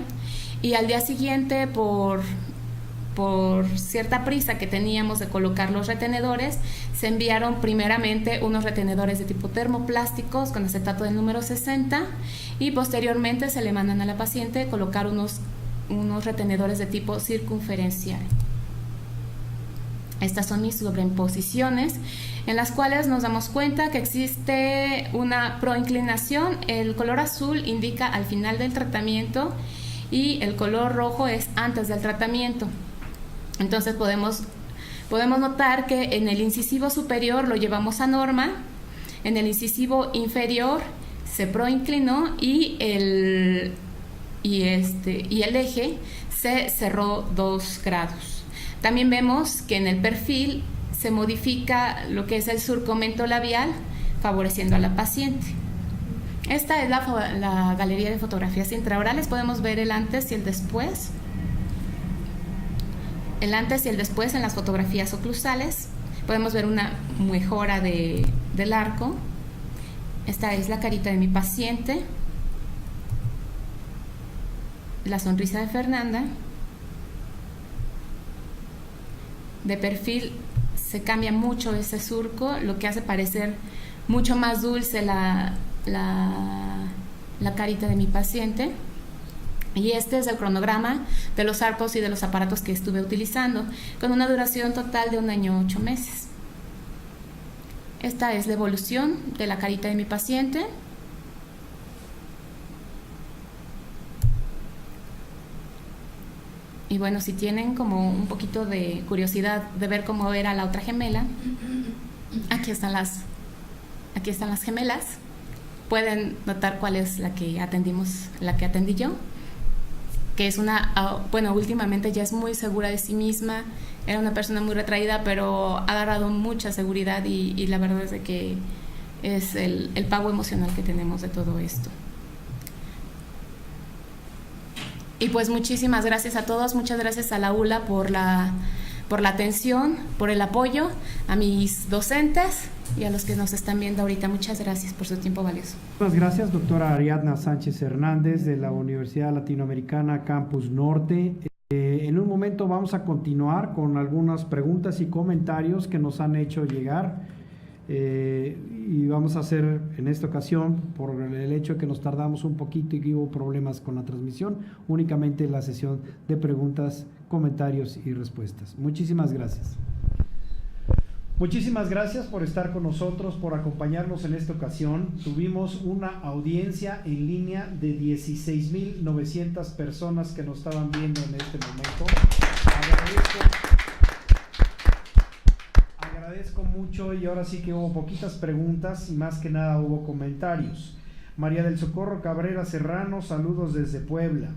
y al día siguiente por cierta prisa que teníamos de colocar los retenedores, se enviaron primeramente unos retenedores de tipo termoplásticos con acetato del número 60 y posteriormente se le mandan a la paciente colocar unos retenedores de tipo circunferencial. Estas son mis sobreimposiciones en las cuales nos damos cuenta que existe una proinclinación. El color azul indica al final del tratamiento y el color rojo es antes del tratamiento. Entonces podemos podemos notar que en el incisivo superior lo llevamos a norma, en el incisivo inferior se proinclinó y el eje se cerró 2 grados. También vemos que en el perfil se modifica lo que es el surco mentolabial, favoreciendo a la paciente. Esta es la galería de fotografías intraorales. Podemos ver el antes y el después. El antes y el después en las fotografías oclusales. Podemos ver una mejora del arco. Esta es la carita de mi paciente. La sonrisa de Fernanda. De perfil se cambia mucho ese surco, lo que hace parecer mucho más dulce la carita de mi paciente. Y este es el cronograma de los arcos y de los aparatos que estuve utilizando, con una duración total de 1 año 8 meses. Esta es la evolución de la carita de mi paciente. Y bueno, si tienen como un poquito de curiosidad de ver cómo era la otra gemela, aquí están las gemelas. Pueden notar cuál es la que atendí yo, que es últimamente ya es muy segura de sí misma. Era una persona muy retraída, pero ha agarrado mucha seguridad y la verdad es de que es el pago emocional que tenemos de todo esto. Y pues muchísimas gracias a todos, muchas gracias a la ULA por la atención, por el apoyo, a mis docentes y a los que nos están viendo ahorita. Muchas gracias por su tiempo valioso. Muchas gracias, doctora Ariadna Sánchez Hernández de la Universidad Latinoamericana Campus Norte. En un momento vamos a continuar con algunas preguntas y comentarios que nos han hecho llegar. Y vamos a hacer en esta ocasión, por el hecho de que nos tardamos un poquito y que hubo problemas con la transmisión, únicamente la sesión de preguntas, comentarios y respuestas. Muchísimas gracias. Muchísimas gracias por estar con nosotros, por acompañarnos en esta ocasión. Tuvimos una audiencia en línea de 16,900 personas que nos estaban viendo en este momento. Agradezco mucho, y ahora sí que hubo poquitas preguntas y más que nada hubo comentarios. María del Socorro Cabrera Serrano, saludos desde Puebla.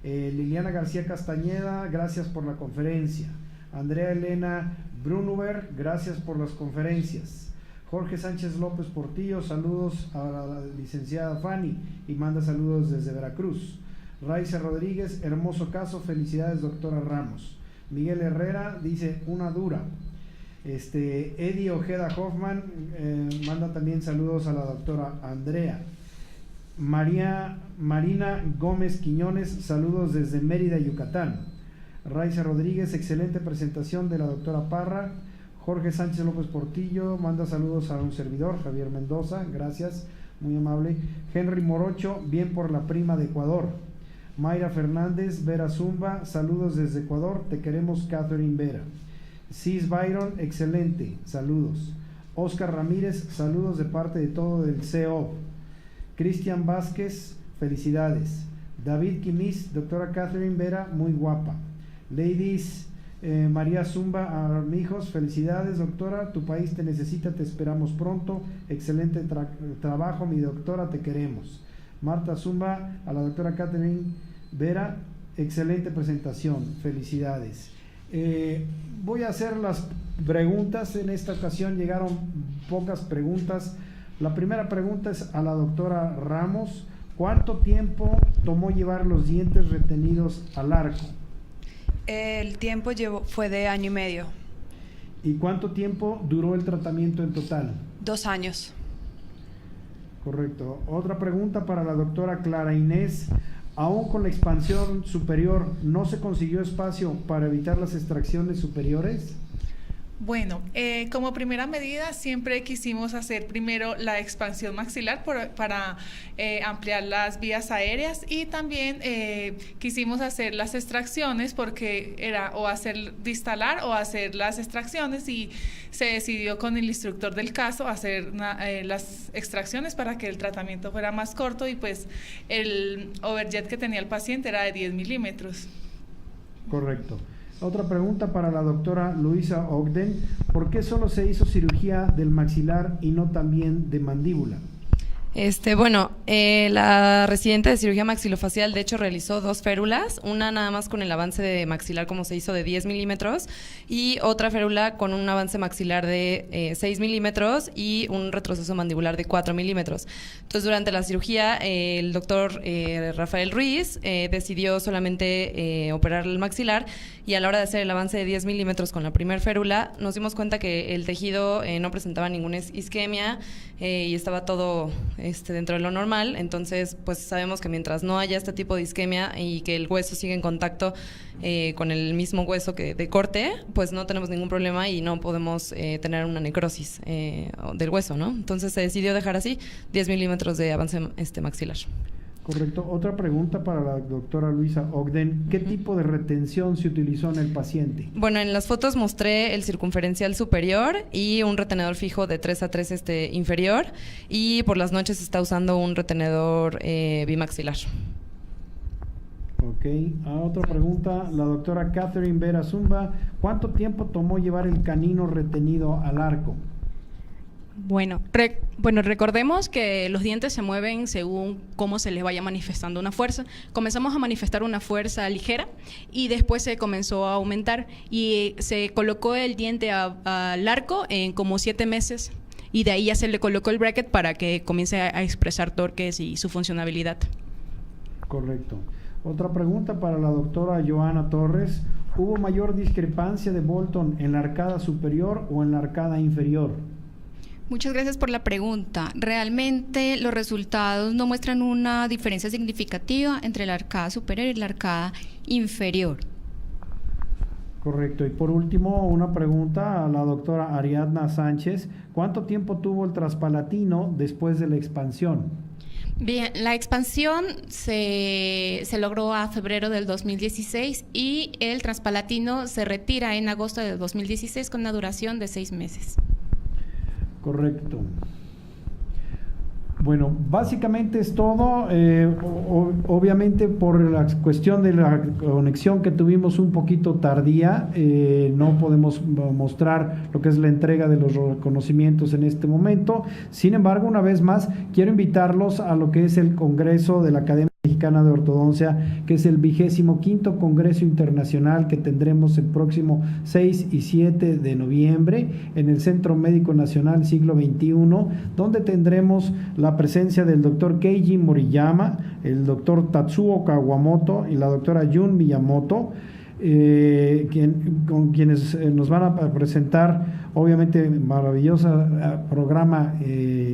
Liliana García Castañeda, gracias por la conferencia. Andrea Elena Brunuber, gracias por las conferencias. Jorge Sánchez López Portillo, saludos a la licenciada Fanny y manda saludos desde Veracruz. Raiza Rodríguez, hermoso caso, felicidades doctora Ramos. Miguel Herrera dice, una dura. Eddie Ojeda Hoffman manda también saludos a la doctora Andrea. Marina Gómez Quiñones, saludos desde Mérida, Yucatán. Raiza Rodríguez, excelente presentación de la doctora Parra. Jorge Sánchez López Portillo manda saludos a un servidor, Javier Mendoza, gracias, muy amable. Henry Morocho, bien por la prima de Ecuador. Mayra Fernández, Vera Zumba, saludos desde Ecuador, te queremos Catherine Vera. Cis Byron, excelente, saludos. Oscar Ramírez, saludos de parte de todo del CO. Cristian Vázquez, felicidades. David Quimis, doctora Catherine Vera, muy guapa. Ladies, María Zumba Armijos, felicidades doctora, tu país te necesita, te esperamos pronto, excelente trabajo mi doctora, te queremos. Marta Zumba, a la doctora Catherine Vera, excelente presentación, felicidades. Voy a hacer las preguntas. En esta ocasión llegaron pocas preguntas. La primera pregunta es a la doctora Ramos. ¿Cuánto tiempo tomó llevar los dientes retenidos al arco? El tiempo fue de 1 año y medio. ¿Y cuánto tiempo duró el tratamiento en total? 2 años. Correcto. Otra pregunta para la doctora Clara Inés. Aún con la expansión superior, ¿no se consiguió espacio para evitar las extracciones superiores? Bueno, como primera medida siempre quisimos hacer primero la expansión maxilar para ampliar las vías aéreas, y también quisimos hacer las extracciones porque era o hacer distalar o hacer las extracciones, y se decidió con el instructor del caso hacer las extracciones para que el tratamiento fuera más corto, y pues el overjet que tenía el paciente era de 10 milímetros. Correcto. Otra pregunta para la doctora Luisa Ogden. ¿Por qué solo se hizo cirugía del maxilar y no también de mandíbula? La residente de cirugía maxilofacial de hecho realizó 2 férulas, una nada más con el avance de maxilar como se hizo de 10 milímetros y otra férula con un avance maxilar de 6 milímetros y un retroceso mandibular de 4 milímetros. Entonces durante la cirugía el doctor Rafael Ruiz decidió solamente operar el maxilar y a la hora de hacer el avance de 10 milímetros con la primer férula nos dimos cuenta que el tejido no presentaba ninguna isquemia y estaba todo dentro de lo normal. Entonces pues sabemos que mientras no haya este tipo de isquemia y que el hueso sigue en contacto con el mismo hueso que de corte, pues no tenemos ningún problema y no podemos tener una necrosis del hueso, ¿no? Entonces se decidió dejar así 10 milímetros de avance maxilar. Correcto. Otra pregunta para la doctora Luisa Ogden. ¿Qué tipo de retención se utilizó en el paciente? Bueno, en las fotos mostré el circunferencial superior y un retenedor fijo de 3 a 3 inferior, y por las noches está usando un retenedor bimaxilar. Ok. Otra pregunta, la doctora Catherine Vera Zumba. ¿Cuánto tiempo tomó llevar el canino retenido al arco? Bueno, recordemos que los dientes se mueven según cómo se les vaya manifestando una fuerza. Comenzamos a manifestar una fuerza ligera y después se comenzó a aumentar y se colocó el diente al arco en como 7 meses y de ahí ya se le colocó el bracket para que comience a expresar torques y su funcionabilidad. Correcto. Otra pregunta para la doctora Joana Torres. ¿Hubo mayor discrepancia de Bolton en la arcada superior o en la arcada inferior? Muchas gracias por la pregunta. Realmente los resultados no muestran una diferencia significativa entre la arcada superior y la arcada inferior. Correcto. Y por último, una pregunta a la doctora Ariadna Sánchez. ¿Cuánto tiempo tuvo el traspalatino después de la expansión? Bien, la expansión se logró a febrero del 2016 y el transpalatino se retira en agosto del 2016 con una duración de 6 meses. Correcto. Bueno, básicamente es todo. Obviamente por la cuestión de la conexión que tuvimos un poquito tardía, no podemos mostrar lo que es la entrega de los reconocimientos en este momento. Sin embargo, una vez más, quiero invitarlos a lo que es el Congreso de la Academia Mexicana de Ortodoncia, que es el 25º Congreso Internacional que tendremos el próximo 6 y 7 de noviembre en el Centro Médico Nacional Siglo XXI, donde tendremos la presencia del doctor Keiji Moriyama, el doctor Tatsuo Kawamoto y la doctora Jun Miyamoto, con quienes nos van a presentar obviamente maravilloso programa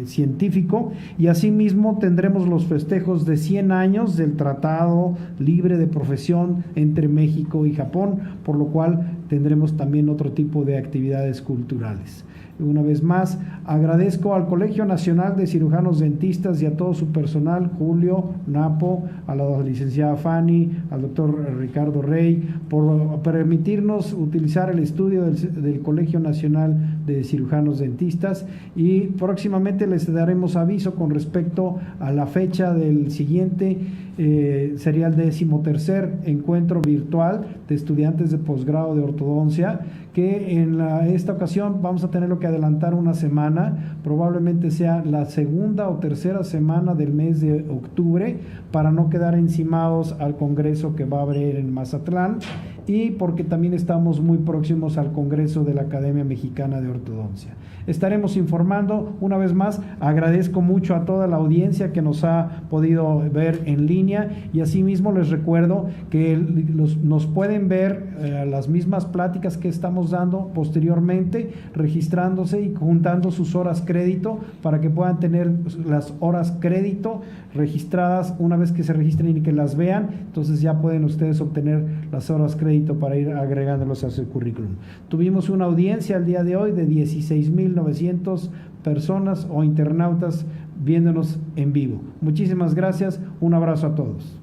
científico, y asimismo tendremos los festejos de 100 años del Tratado Libre de Profesión entre México y Japón, por lo cual tendremos también otro tipo de actividades culturales. Una vez más, agradezco al Colegio Nacional de Cirujanos Dentistas y a todo su personal, Julio, Napo, a la licenciada Fanny, al doctor Ricardo Rey, por permitirnos utilizar el estudio del Colegio Nacional de Cirujanos Dentistas, y próximamente les daremos aviso con respecto a la fecha del siguiente, sería el 13º encuentro virtual de estudiantes de posgrado de ortodoncia, que en esta ocasión vamos a tenerlo que adelantar una semana, probablemente sea la 2ª o 3ª semana del mes de octubre, para no quedar encimados al congreso que va a haber en Mazatlán, y porque también estamos muy próximos al Congreso de la Academia Mexicana de Ortodoncia. Estaremos informando. Una vez más, agradezco mucho a toda la audiencia que nos ha podido ver en línea, y asimismo les recuerdo que nos pueden ver las mismas pláticas que estamos dando posteriormente, registrándose y juntando sus horas crédito para que puedan tener las horas crédito registradas. Una vez que se registren y que las vean, entonces ya pueden ustedes obtener las horas crédito para ir agregándolos a su currículum. Tuvimos una audiencia el día de hoy de 16,900 personas o internautas viéndonos en vivo. Muchísimas gracias, un abrazo a todos.